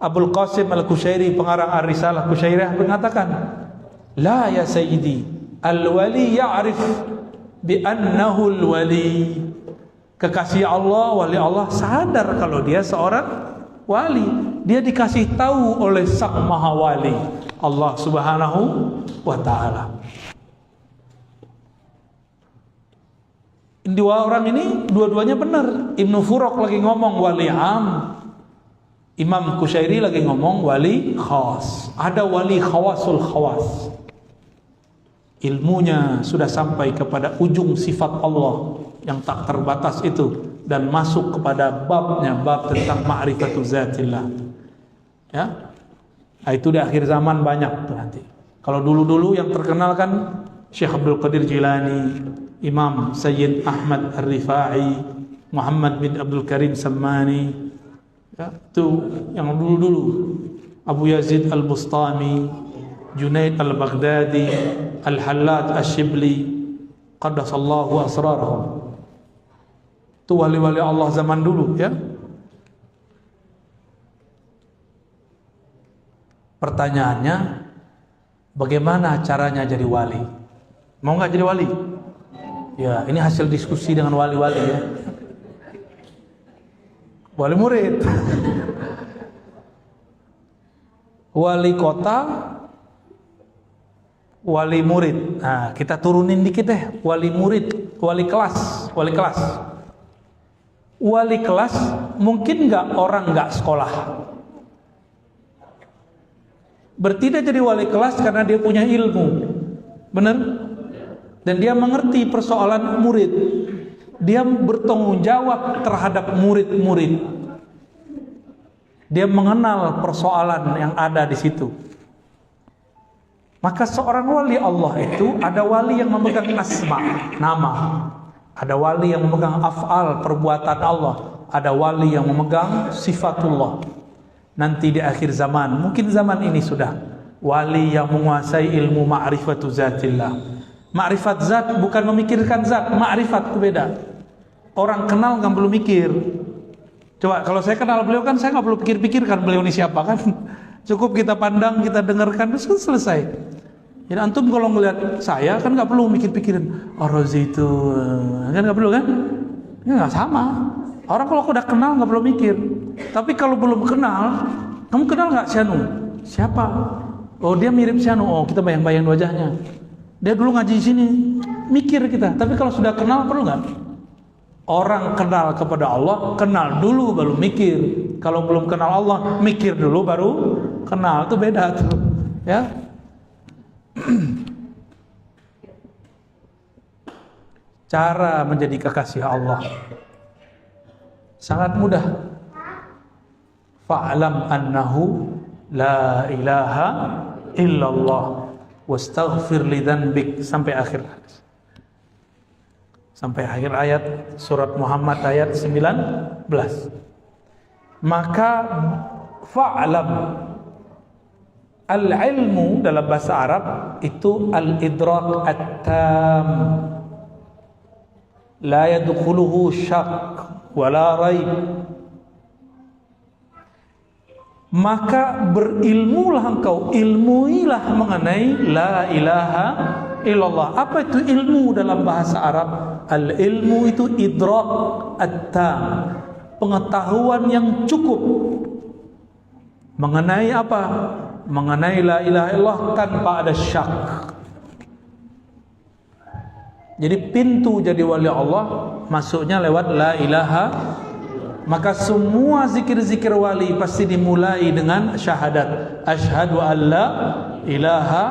Abul Qasim Al-Kushairi, pengarang Ar-Risalah Kusyairiyah, mengatakan, la ya sayyidi, al-wali ya'rif bi annahu al-wali. Kekasih Allah, wali Allah sadar kalau dia seorang wali. Dia dikasih tahu oleh Sang Maha Wali, Allah Subhanahu wa Ta'ala. Dua orang ini dua-duanya benar. Ibnu Furaq lagi ngomong wali am, Imam Kusyairi lagi ngomong wali khas. Ada wali khawasul khawas, ilmunya sudah sampai kepada ujung sifat Allah yang tak terbatas itu, dan masuk kepada babnya, bab tentang ma'rifatu zatillah. Ya, itu di akhir zaman banyak tuh nanti. Kalau dulu-dulu yang terkenal kan Syekh Abdul Qadir Jilani, Imam Sayyid Ahmad Ar-Rifai, Muhammad bin Abdul Karim Sammani. Ya, itu yang dulu-dulu. Abu Yazid Al-Bustami, Junaid Al-Baghdadi, Al-Hallaj Ash-Shibli, qaddasallahu asrarahum. Itu wali-wali Allah zaman dulu, ya. Pertanyaannya, bagaimana caranya jadi wali? Mau nggak jadi wali? Ya, ini hasil diskusi dengan wali-wali, ya. Wali murid, wali kota, wali murid. Nah, kita turunin dikit deh. Wali murid, wali kelas, wali kelas. Wali kelas mungkin nggak orang nggak sekolah. Berarti dia jadi wali kelas karena dia punya ilmu, benar? Dan dia mengerti persoalan murid. Dia bertanggung jawab terhadap murid-murid. Dia mengenal persoalan yang ada di situ. Maka seorang wali Allah itu, ada wali yang memegang asma, nama. Ada wali yang memegang af'al, perbuatan Allah. Ada wali yang memegang sifatullah. Nanti di akhir zaman, mungkin zaman ini sudah, wali yang menguasai ilmu ma'rifatu zatillah. Ma'rifat zat bukan memikirkan zat, ma'rifat itu beda. Orang kenal nggak perlu mikir. Coba kalau saya kenal beliau kan saya nggak perlu pikir-pikirkan beliau ini siapa kan. Cukup kita pandang, kita dengarkan, terus kan selesai. Jadi antum kalau ngelihat saya kan nggak perlu mikir-pikirin. Ar-Razi itu kan nggak perlu kan? Ya nggak sama. Orang kalau udah kenal nggak perlu mikir. Tapi kalau belum kenal, kamu kenal nggak Syanu? Siapa? Oh dia mirip Syanu. Oh kita bayang-bayang wajahnya. Dia dulu ngaji di sini. Mikir kita. Tapi kalau sudah kenal perlu nggak? Orang kenal kepada Allah, kenal dulu baru mikir. Kalau belum kenal Allah, mikir dulu baru kenal. Itu beda tuh, ya. Cara menjadi kekasih Allah sangat mudah. Fa'lam annahu la ilaha illallah wastaghfir li dzanbik, sampai akhir hadis. Sampai akhir ayat surat Muhammad ayat 19. Maka fa'lam, al-ilmu dalam bahasa Arab itu al-idrak at-tam, la yadkhuluhu syak wala raib. Maka berilmulah engkau, ilmuilah mengenai la ilaha illallah. Apa itu ilmu dalam bahasa Arab? Al-ilmu itu idrak at-tam, pengetahuan yang cukup mengenai apa? Mengenai la ilaha illallah tanpa ada syak. Jadi pintu jadi wali Allah masuknya lewat la ilaha. Maka semua zikir-zikir wali pasti dimulai dengan syahadat. Asyhadu an la ilaha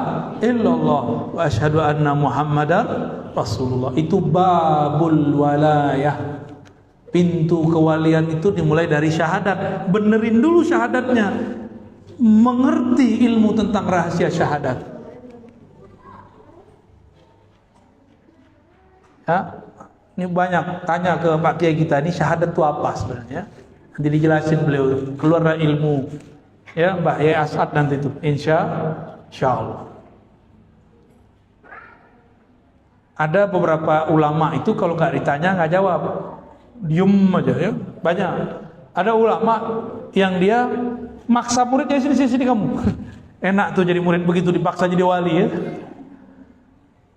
illallah wa asyhadu anna Muhammadar Rasulullah. Itu babul walayah. Pintu kewalian itu dimulai dari syahadat. Benerin dulu syahadatnya. Mengerti ilmu tentang rahasia syahadat. Ya. Ini banyak tanya ke Pak Kiai kita, ini syahadat itu apa sebenarnya? Nanti dijelasin beliau, keluar ilmu. Ya, Mbak Yai As'ad nanti itu, insya Allah. Ada beberapa ulama itu kalau nggak ditanya nggak jawab, diem aja ya. Banyak. Ada ulama yang dia maksa muridnya, sini kamu. Enak tuh jadi murid begitu, dipaksa jadi wali ya.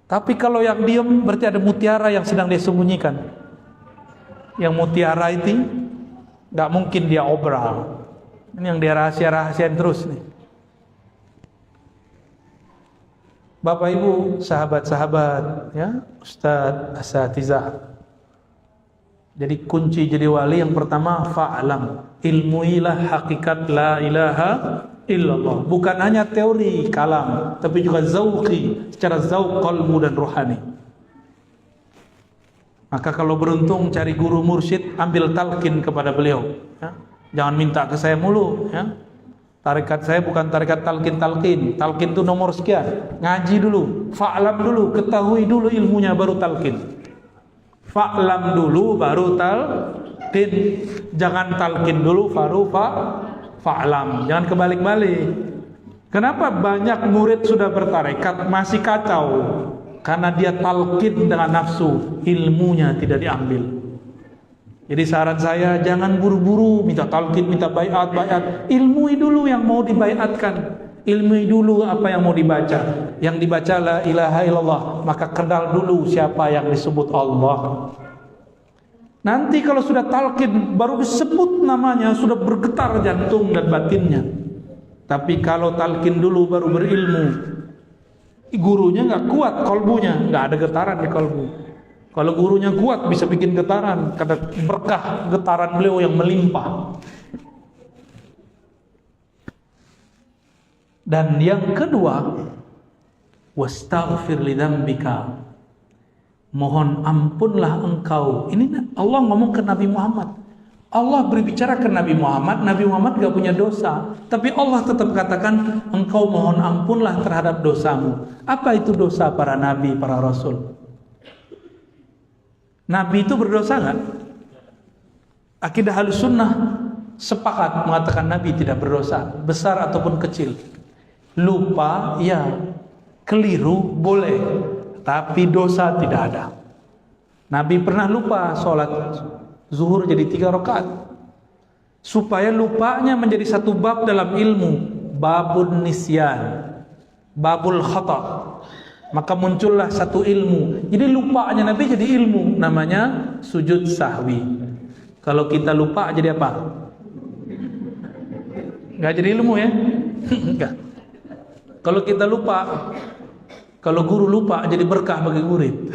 Tapi kalau yang diam berarti ada mutiara yang sedang dia sembunyikan. Yang mutiara itu nggak mungkin dia obral. Ini yang dia rahasia-rahasiain terus nih. Bapak Ibu, sahabat-sahabat, ya, Ustadz, asatizah. Jadi kunci jadi wali yang pertama fa'lam, ilmuilah hakikat la ilaha illallah. Bukan hanya teori kalam, tapi juga zauqi, secara zauq qalbu dan rohani. Maka kalau beruntung cari guru mursyid, ambil talqin kepada beliau, ya. Jangan minta ke saya mulu, ya. Tarekat saya bukan tarekat talqin. Talqin itu nomor sekian. Ngaji dulu, fa'lam dulu, ketahui dulu ilmunya baru talqin. Fa'lam dulu baru talqin. Jangan talqin dulu baru fa'lam. Jangan kebalik-balik. Kenapa banyak murid sudah bertarekat masih kacau? Karena dia talqin dengan nafsu, ilmunya tidak diambil. Jadi saran saya, jangan buru-buru minta talqin, minta baiat. Ilmui dulu yang mau dibaiatkan. Ilmui dulu apa yang mau dibaca. Yang dibaca la ilaha illallah, maka kenal dulu siapa yang disebut Allah. Nanti kalau sudah talqin, baru disebut namanya, sudah bergetar jantung dan batinnya. Tapi kalau talqin dulu baru berilmu, gurunya nggak kuat kolbunya, nggak ada getaran di kolbu. Kalau gurunya kuat bisa bikin getaran, karena berkah getaran beliau yang melimpah. Dan yang kedua, wastaghfir lidzambika, mohon ampunlah engkau. Ini Allah ngomong ke Nabi Muhammad. Allah berbicara ke Nabi Muhammad gak punya dosa, tapi Allah tetap katakan engkau mohon ampunlah terhadap dosamu. Apa itu dosa para nabi, para rasul? Nabi itu berdosa gak? Akidah Ahlussunnah sepakat mengatakan Nabi tidak berdosa, besar ataupun kecil. Lupa ya, keliru boleh, tapi dosa tidak ada. Nabi pernah lupa sholat zuhur jadi 3 rakaat. Supaya lupanya menjadi satu bab dalam ilmu, babun nisyan, babul khata'. Maka muncullah satu ilmu. Jadi lupaannya Nabi jadi ilmu, namanya sujud sahwi. Kalau kita lupa jadi apa? Enggak jadi ilmu ya? Enggak. Kalau kita lupa, kalau guru lupa jadi berkah bagi murid.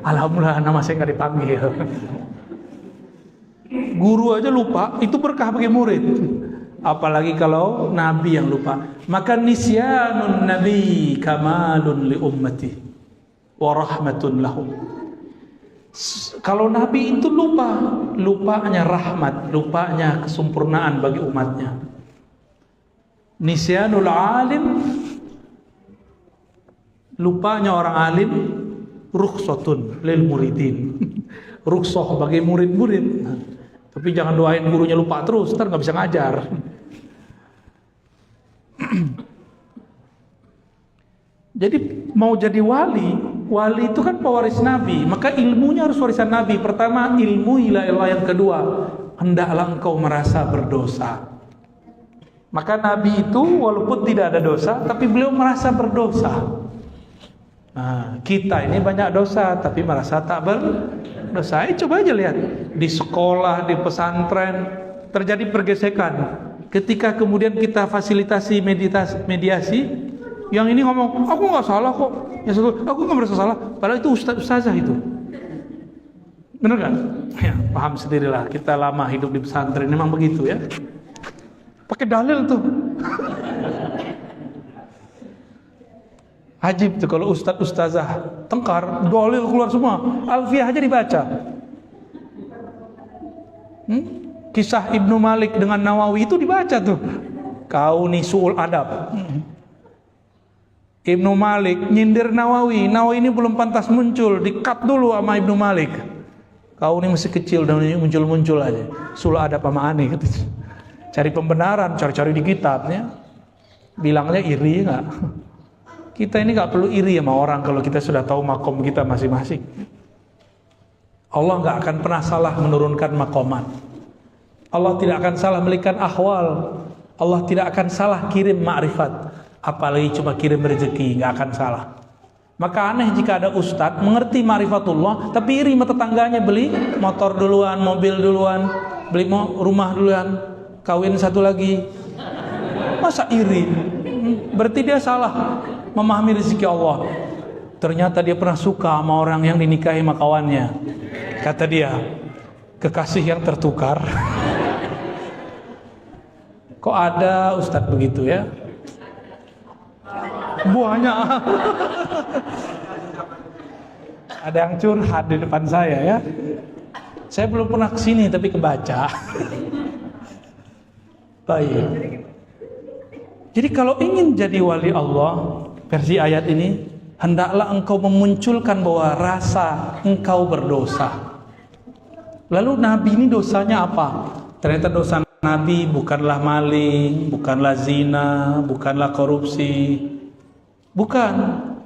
Alhamdulillah nama saya enggak dipanggil. Guru aja lupa, itu berkah bagi murid. Apalagi kalau Nabi yang lupa. Maka nisyanun Nabi kamalun li ummati wa rahmatun lahum. Kalau Nabi itu lupa, lupanya rahmat, lupanya kesempurnaan bagi umatnya. Nisyanul alim, lupanya orang alim, rukhsatun lil muridin. Rukhsah bagi murid-murid. Tapi jangan doain gurunya lupa terus, ntar gak bisa ngajar. Jadi mau jadi wali itu kan pewaris Nabi, maka ilmunya harus warisan Nabi. Pertama ilmu ilah, yang kedua hendaklah engkau merasa berdosa. Maka Nabi itu walaupun tidak ada dosa, tapi beliau merasa berdosa. Nah, kita ini banyak dosa tapi merasa tak berdosa. Coba aja lihat di sekolah, di pesantren terjadi pergesekan. Ketika kemudian kita fasilitasi mediasi, yang ini ngomong, aku nggak salah kok, yang satu, aku nggak merasa salah, padahal itu ustazah itu, bener kan? Ya, paham sendirilah. Kita lama hidup di pesantren, memang begitu ya. Pakai dalil tuh. Ajib tuh kalau ustazah tengkar, dalil keluar semua, alfiah aja dibaca. Kisah Ibnu Malik dengan Nawawi itu dibaca tuh. Kau nih suul adab. Ibnu Malik nyindir Nawawi. Nawawi ini belum pantas muncul, di-cut dulu sama Ibnu Malik. Kau ini masih kecil dan muncul-muncul aja. Suul adab sama aneh gitu. Cari pembenaran, cari-cari di kitabnya. Bilangnya iri enggak? Kita ini enggak perlu iri sama orang kalau kita sudah tahu makom kita masing-masing. Allah enggak akan pernah salah menurunkan makomat. Allah tidak akan salah melihat ahwal. Allah tidak akan salah kirim ma'rifat, apalagi cuma kirim rezeki, nggak akan salah. Maka aneh jika ada ustadz mengerti ma'rifatullah tapi iri sama tetangganya, beli motor duluan, mobil duluan, beli rumah duluan, kawin satu lagi. Masa iri? Berarti dia salah memahami rezeki Allah. Ternyata dia pernah suka sama orang yang dinikahi sama kawannya. Kata dia, kekasih yang tertukar. Kok ada ustadz begitu ya? Buahnya. Ada yang curhat di depan saya ya. Saya belum pernah kesini tapi kebaca. Baik. Jadi kalau ingin jadi wali Allah, versi ayat ini, hendaklah engkau memunculkan bahwa rasa engkau berdosa. Lalu Nabi ini dosanya apa? Ternyata dosa Nabi bukanlah maling, bukanlah zina, bukanlah korupsi. Bukan.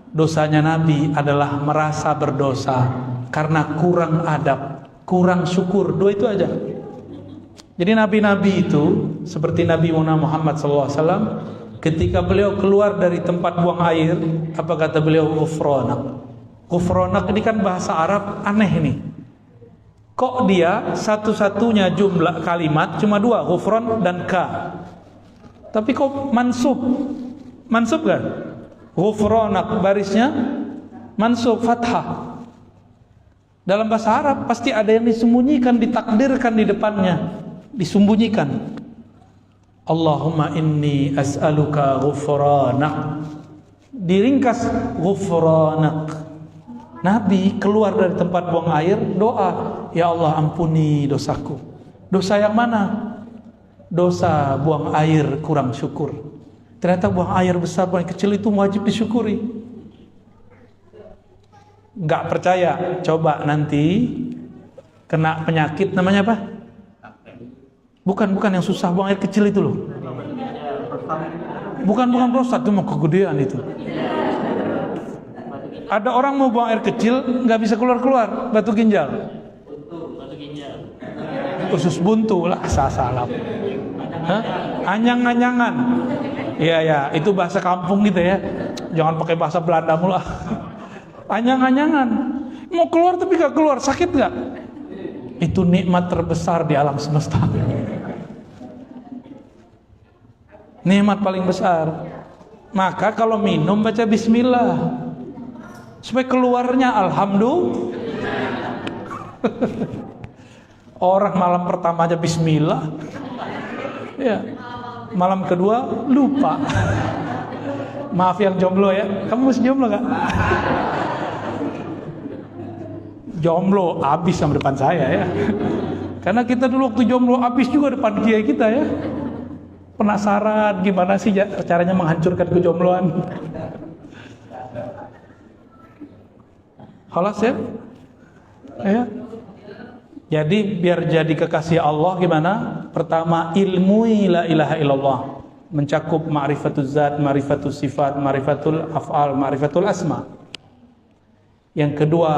Dosanya Nabi adalah merasa berdosa karena kurang adab, kurang syukur. Dua itu aja. Jadi nabi-nabi itu seperti Nabi Muhammad SAW, ketika beliau keluar dari tempat buang air, apa kata beliau? Ghufranak. Ghufranak ini kan bahasa Arab aneh nih. Kok dia satu-satunya jumlah kalimat cuma dua, ghufran dan ka. Tapi kok mansub? Mansub kan? Ghufranak barisnya mansub fathah. Dalam bahasa Arab pasti ada yang disembunyikan, ditakdirkan di depannya, disembunyikan. Allahumma inni as'aluka ghufranak. Diringkas ghufranak. Nabi keluar dari tempat buang air, doa, ya Allah ampuni dosaku. Dosa yang mana? Dosa buang air kurang syukur. Ternyata buang air besar, buang air kecil itu wajib disyukuri. Nggak percaya, coba nanti kena penyakit namanya apa? Bukan yang susah, buang air kecil itu loh. Bukan prostat, itu mau kegedean itu. Ada orang mau buang air kecil nggak bisa keluar batu ginjal. Usus buntu lah, salah. Anyang-anyangan. Iya, itu bahasa kampung gitu ya. Jangan pakai bahasa Belanda mula. Anyang-anyangan. Mau keluar tapi gak keluar, sakit gak? Itu nikmat terbesar di alam semesta. Nikmat paling besar. Maka kalau minum baca bismillah. Supaya keluarnya alhamdulillah. Orang malam pertama aja bismillah. Ya. Malam kedua lupa. Maaf yang jomblo ya. Kamu masih jomblo gak? Jomblo abis sama depan saya ya. Karena kita dulu waktu jomblo abis juga depan kiai kita ya. Penasaran gimana sih caranya menghancurkan kejombloan. Halas ya? Ya. Jadi biar jadi kekasih Allah gimana? Pertama, ilmui la ilaha illallah, mencakup ma'rifatul zat, ma'rifatul sifat, ma'rifatul af'al, ma'rifatul asma. Yang kedua,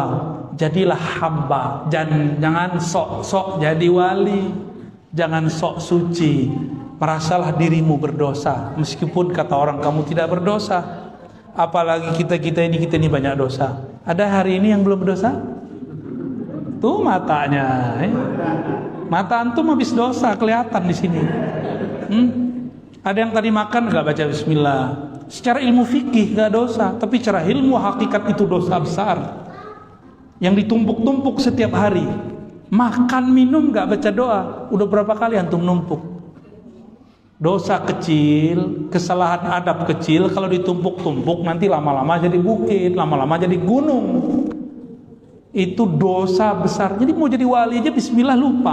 jadilah hamba. Jangan sok-sok jadi wali. Jangan sok suci. Merasalah dirimu berdosa meskipun kata orang kamu tidak berdosa. Apalagi kita ini banyak dosa. Ada hari ini yang belum berdosa? Tuh matanya, mata antum habis dosa kelihatan di sini. Ada yang tadi makan nggak baca bismillah. Secara ilmu fikih nggak dosa, tapi secara ilmu hakikat itu dosa besar yang ditumpuk-tumpuk setiap hari. Makan minum nggak baca doa, udah berapa kali antum numpuk? Dosa kecil, kesalahan adab kecil, kalau ditumpuk-tumpuk nanti lama-lama jadi bukit, lama-lama jadi gunung. Itu dosa besar. Jadi mau jadi wali aja bismillah lupa.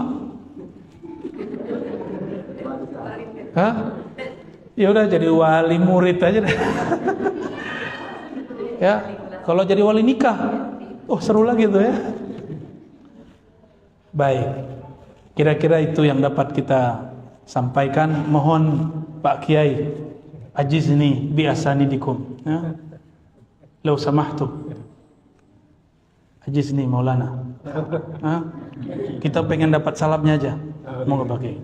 Hah? Ya udah jadi wali murid aja deh. Ya, kalau jadi wali nikah, oh seru lagi tuh ya. Baik. Kira-kira itu yang dapat kita sampaikan. Mohon Pak Kiai ajizni bi asanidikum. Ya. Lau samahtu. Ajizni Maulana. Kita pengen dapat salamnya aja. Mau nggak pakai?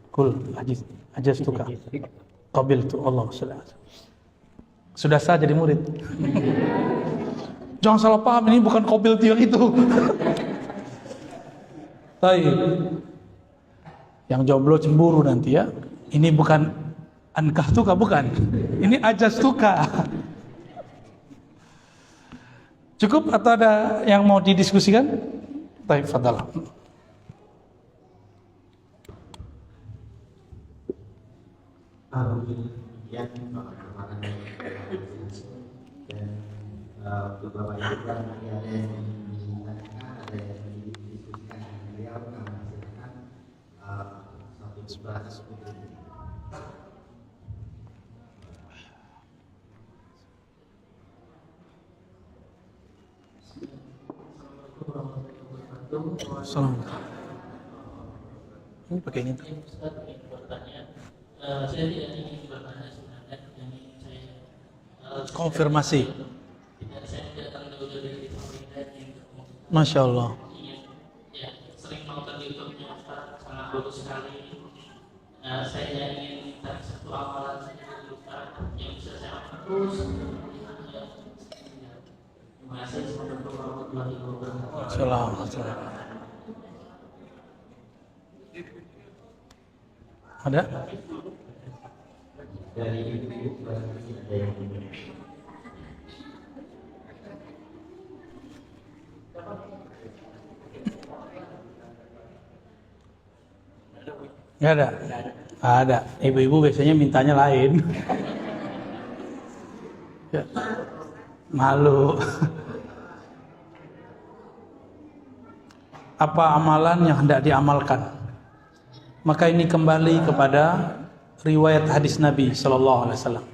Cool, ajiz. Ajastuka. Qabiltu. Allah SWT. Sudah sah jadi murid. Jangan salah paham, ini bukan qabiltu yang itu. Baik. Yang jomblo cemburu nanti ya. Ini bukan ankahtuka, bukan. Ini ajastuka. Cukup atau ada yang mau didiskusikan? Baik, fadal. Kemudian perkembangan dan beberapa yang ada yang ditanyakan, ada yang didiskusikan dengan beliau, kami silakan satu bahas seperti ini. Assalamualaikum. Ini pakai ini. Saya tidak ingin bertanya sebenarnya, ini saya Konfirmasi. saya datang jauh dari pemerintah yang Masya Allah. ya sering nonton YouTube-nya Ustaz, sangat bagus sekali. Saya ingin minta satu amalan saja dari Ustaz yang bisa saya lakukan terus. Terima kasih. Assalamualaikum warahmatullahi wabarakatuh. Assalamualaikum. Ada? Dari ibu barangkali ada yang Nggak ada? Ada. Ibu-ibu biasanya mintanya lain. Ya. Malu. Apa amalan yang hendak diamalkan? Maka ini kembali kepada riwayat hadis Nabi Sallallahu Alaihi Wasallam.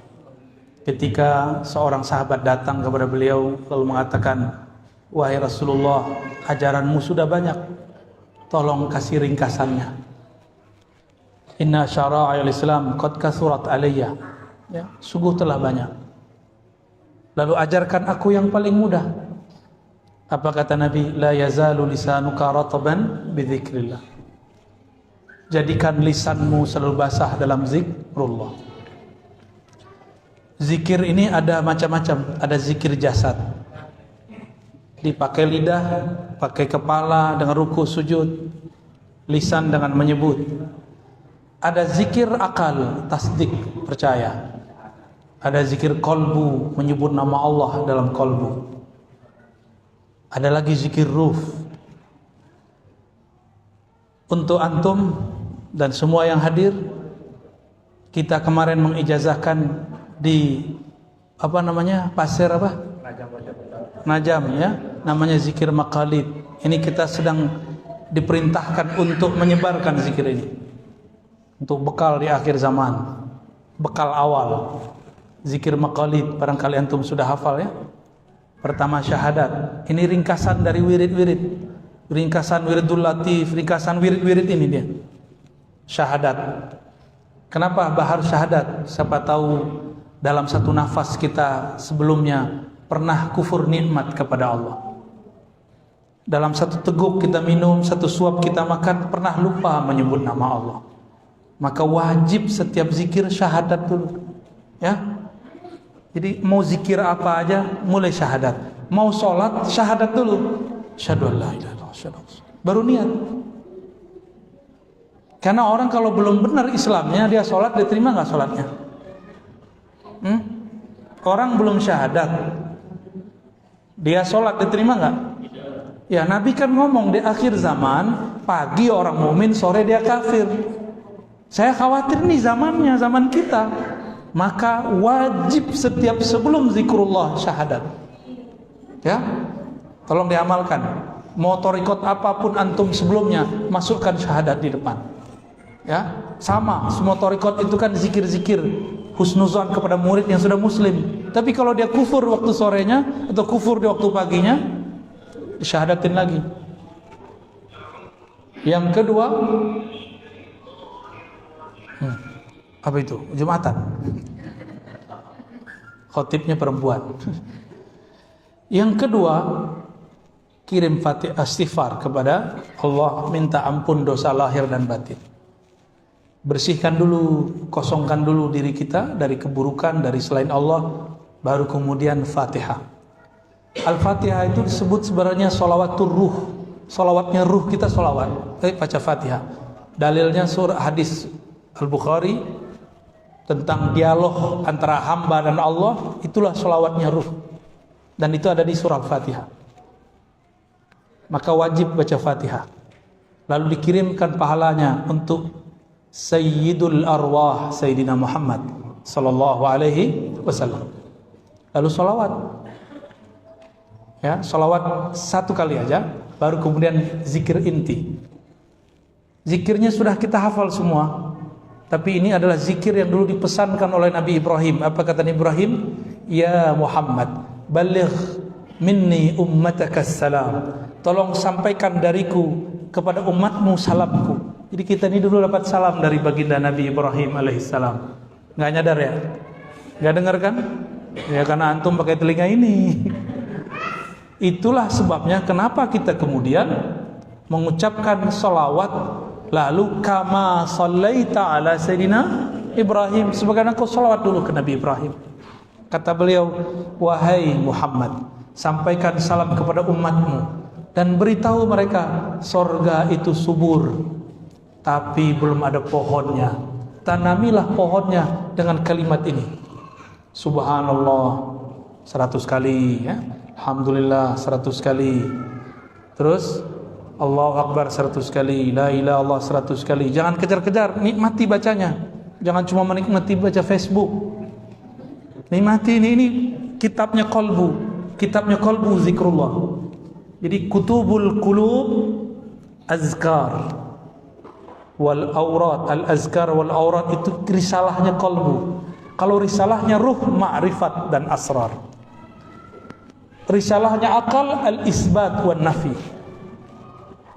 Ketika seorang sahabat datang kepada beliau lalu mengatakan, wahai Rasulullah, ajaranmu sudah banyak, tolong kasih ringkasannya. Inna syara'il Islam qad kasurat alayya. Ya, sungguh telah banyak. Lalu ajarkan aku yang paling mudah. Apa kata Nabi? La yazalu lisanuka rataban bidzikrillah. Jadikan lisanmu selalu basah dalam zikrullah. Zikir ini ada macam-macam. Ada zikir jasad, dipakai lidah, pakai kepala dengan ruku sujud, lisan dengan menyebut. Ada zikir akal, tasdik, percaya. Ada zikir kolbu, menyebut nama Allah dalam kolbu. Ada lagi zikir ruh. Untuk antum dan semua yang hadir, kita kemarin mengijazahkan di pasir Najam ya, namanya zikir maqalid. Ini kita sedang diperintahkan untuk menyebarkan zikir ini untuk bekal di akhir zaman, bekal awal. Zikir maqalid barangkali antum sudah hafal ya. Pertama syahadat. Ini ringkasan dari wirid-wirid, ringkasan wiridul latif, ringkasan wirid-wirid ini dia. Syahadat. Kenapa bahar syahadat? Siapa tahu dalam satu nafas kita sebelumnya pernah kufur nikmat kepada Allah. Dalam satu teguk kita minum, satu suap kita makan, pernah lupa menyebut nama Allah. Maka wajib setiap zikir syahadat dulu. Ya. Jadi mau zikir apa aja mulai syahadat. Mau sholat syahadat dulu. Asyhadu an la ilaha illallah. Baru niat. Karena orang kalau belum benar Islamnya, dia sholat, diterima nggak sholatnya? Orang belum syahadat, dia sholat, diterima nggak? Ya, Nabi kan ngomong di akhir zaman, pagi orang mukmin, sore dia kafir. Saya khawatir nih zamannya, zaman kita. Maka wajib setiap sebelum zikrullah syahadat. Ya, tolong diamalkan. Mau torikot apapun antum sebelumnya, masukkan syahadat di depan. Ya, sama, semua torikot itu kan zikir-zikir husnuzon kepada murid yang sudah muslim. Tapi kalau dia kufur waktu sorenya atau kufur di waktu paginya, disyahadatin lagi. Yang kedua, apa itu? Jumatan. Khotibnya perempuan. Yang kedua, kirim fatihah istighfar kepada Allah, minta ampun dosa lahir dan batin. Bersihkan dulu, kosongkan dulu diri kita dari keburukan, dari selain Allah, baru kemudian Fatihah. Al-Fatihah itu disebut sebenarnya sholawatul ruh. Sholawatnya ruh kita sholawat, baca Fatihah. Dalilnya surah hadis Al-Bukhari tentang dialog antara hamba dan Allah, itulah sholawatnya ruh. Dan itu ada di surah Al-Fatihah. Maka wajib baca Fatihah. Lalu dikirimkan pahalanya untuk Sayyidul Arwah Sayyidina Muhammad sallallahu alaihi wasallam. Lalu sholawat. Ya, sholawat 1 kali aja, baru kemudian zikir inti. Zikirnya sudah kita hafal semua, tapi ini adalah zikir yang dulu dipesankan oleh Nabi Ibrahim. Apa kata Nabi Ibrahim? Ya Muhammad, baligh minni ummatakas salam. Tolong sampaikan dariku kepada umatmu salamku. Jadi kita ini dulu dapat salam dari baginda Nabi Ibrahim alaihissalam. Nggak nyadar ya? Nggak dengar kan? Ya karena antum pakai telinga ini. Itulah sebabnya kenapa kita kemudian mengucapkan salawat lalu kama sallaita ala Sayyidina Ibrahim, sebagaimana kau salawat dulu ke Nabi Ibrahim. Kata beliau, wahai Muhammad, sampaikan salam kepada umatmu dan beritahu mereka sorga itu subur, tapi belum ada pohonnya. Tanamilah pohonnya dengan kalimat ini. Subhanallah 100 kali ya. Alhamdulillah 100 kali. Terus Allahu Akbar 100 kali, la ilaha illallah 100 kali. Jangan kejar-kejar, nikmati bacanya. Jangan cuma menikmati baca Facebook. Nikmati ini kitabnya qalbu. Kitabnya qalbu zikrullah. Jadi kutubul qulub azkar wal aurat, al azkar wal aurat itu risalahnya qalbu. Kalau risalahnya ruh, ma'rifat dan asrar. Risalahnya akal, al isbat wan nafi.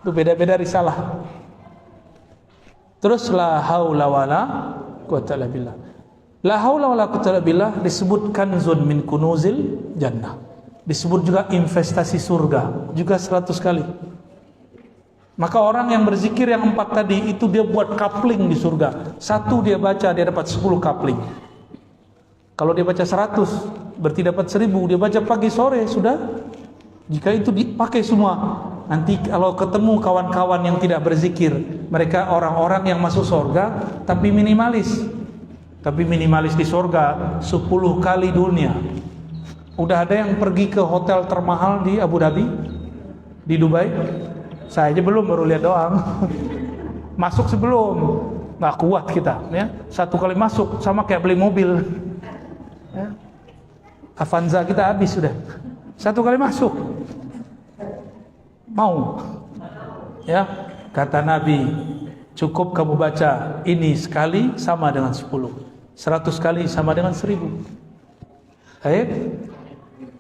Itu beda-beda risalah. Terus la haula wala quwwata illa billah. La haula wala quwwata illa billah disebut kanzun min kunuzil jannah. Disebut juga investasi surga, juga 100 kali. Maka orang yang berzikir yang 4 tadi itu dia buat coupling di surga. 1 dia baca, dia dapat 10 coupling. Kalau dia baca 100 berarti dapat 1000. Dia baca pagi sore sudah. Jika itu dipakai semua, nanti kalau ketemu kawan-kawan yang tidak berzikir, mereka orang-orang yang masuk surga tapi minimalis. Tapi minimalis di surga 10 kali dunia. Udah ada yang pergi ke hotel termahal di Abu Dhabi, di Dubai. Saya aja belum, baru lihat doang. Masuk sebelum, nggak kuat kita ya. 1 kali masuk sama kayak beli mobil ya. Avanza kita habis sudah. 1 kali masuk mau ya. Kata Nabi, cukup kamu baca ini sekali sama dengan 10, 100 kali sama dengan 1000. Baik.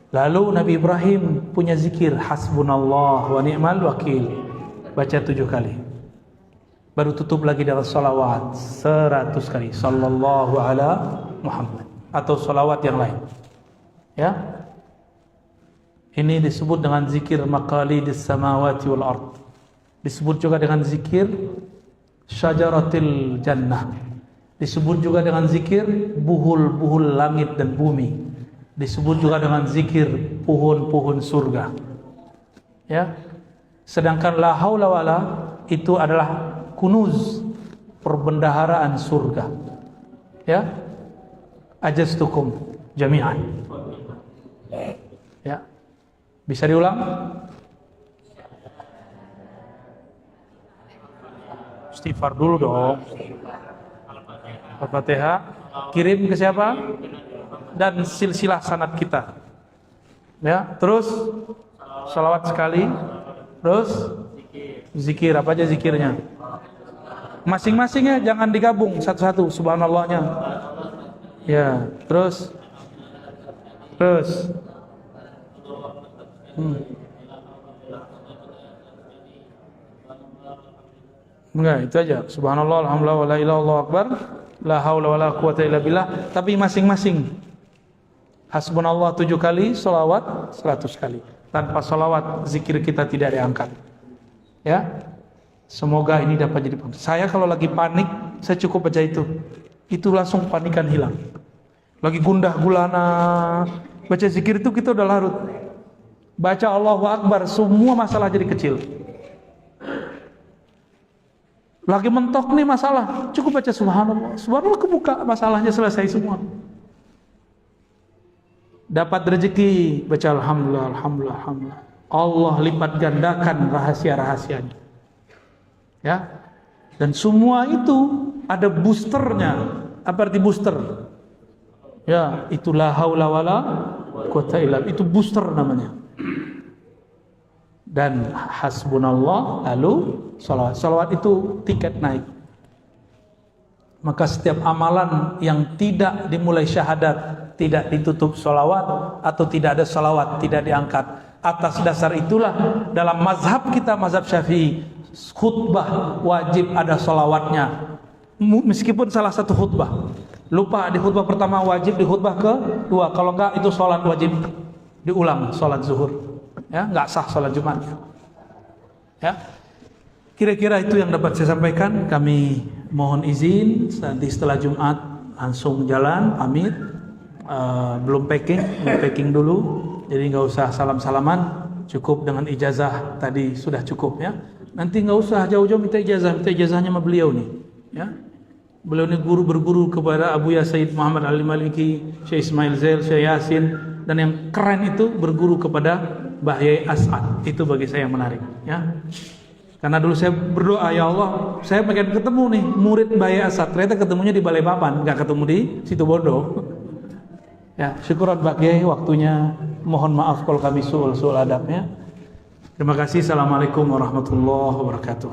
Lalu Nabi Ibrahim punya zikir hasbunallah wa ni'mal wakil, baca 7 kali. Baru tutup lagi dengan salawat 100 kali, sallallahu ala Muhammad, atau salawat yang lain ya. Ini disebut dengan zikir maqalidis samawati wal ard. Disebut juga dengan zikir syajaratil jannah. Disebut juga dengan zikir buhul-buhul langit dan bumi. Disebut juga dengan zikir pohon-pohon surga ya. Sedangkan la haula wala itu adalah kunuz, perbendaharaan surga ya. Ajastukum jami'an ya. Bisa diulang? Istighfar dulu dong. Al-Fatihah kirim ke siapa? Dan silsilah sanad kita ya. Terus salawat sekali. Terus zikir, apa aja zikirnya masing-masing ya, jangan digabung satu-satu subhanallahnya ya. Terus enggak, itu aja subhanallah, alhamdulillah, wala ilaha illallah, akbar, la haula wala quwata illa billah. Tapi masing-masing hasbunallah 7 kali, salawat 100 kali. Tanpa salawat zikir kita tidak diangkat ya. Semoga ini dapat jadi. Saya kalau lagi panik saya cukup baca itu langsung panikan hilang. Lagi gundah gulana baca zikir itu kita udah larut. Baca Allahu Akbar, semua masalah jadi kecil. Lagi mentok nih masalah, cukup baca subhanallah, subhanallah kebuka, masalahnya selesai semua. Dapat rezeki, baca alhamdulillah, alhamdulillah, alhamdulillah. Allah lipat gandakan rahasia-rahasianya. Ya. Dan semua itu ada boosternya. Apa arti booster? Ya, itulah haula wala quwata illa billah. Itu booster namanya. Dan hasbunallah, lalu salawat. Salawat itu tiket naik. Maka setiap amalan yang tidak dimulai syahadat, tidak ditutup salawat, atau tidak ada salawat, tidak diangkat. Atas dasar itulah dalam mazhab kita, mazhab Syafi'i, khutbah wajib ada salawatnya. Meskipun salah satu khutbah lupa di khutbah pertama, wajib di khutbah kedua. Kalau enggak itu salat wajib diulang, salat zuhur. Ya, enggak sah salat Jumat. Ya. Kira-kira itu yang dapat saya sampaikan. Kami mohon izin nanti setelah Jumat langsung jalan, pamit. Belum packing dulu. Jadi enggak usah salam-salaman, cukup dengan ijazah tadi sudah cukup ya. Nanti enggak usah jauh-jauh minta ijazahnya sama beliau nih, ya. Beliau ini berguru kepada Abu Ya Sayyid Muhammad Al-Maliki, Syekh Ismail Zail, Syekh Yasin, dan yang keren itu berguru kepada Mbah Yai As'ad. Itu bagi saya yang menarik, ya. Karena dulu saya berdoa, ya Allah, saya pengen ketemu nih murid Mbah Yai As'ad. Ternyata ketemunya di Balikpapan, enggak ketemu di Situbondo. Ya, syukuran Mbak Yai waktunya. Mohon maaf kalau kami suul adabnya. Terima kasih. Assalamualaikum warahmatullahi wabarakatuh.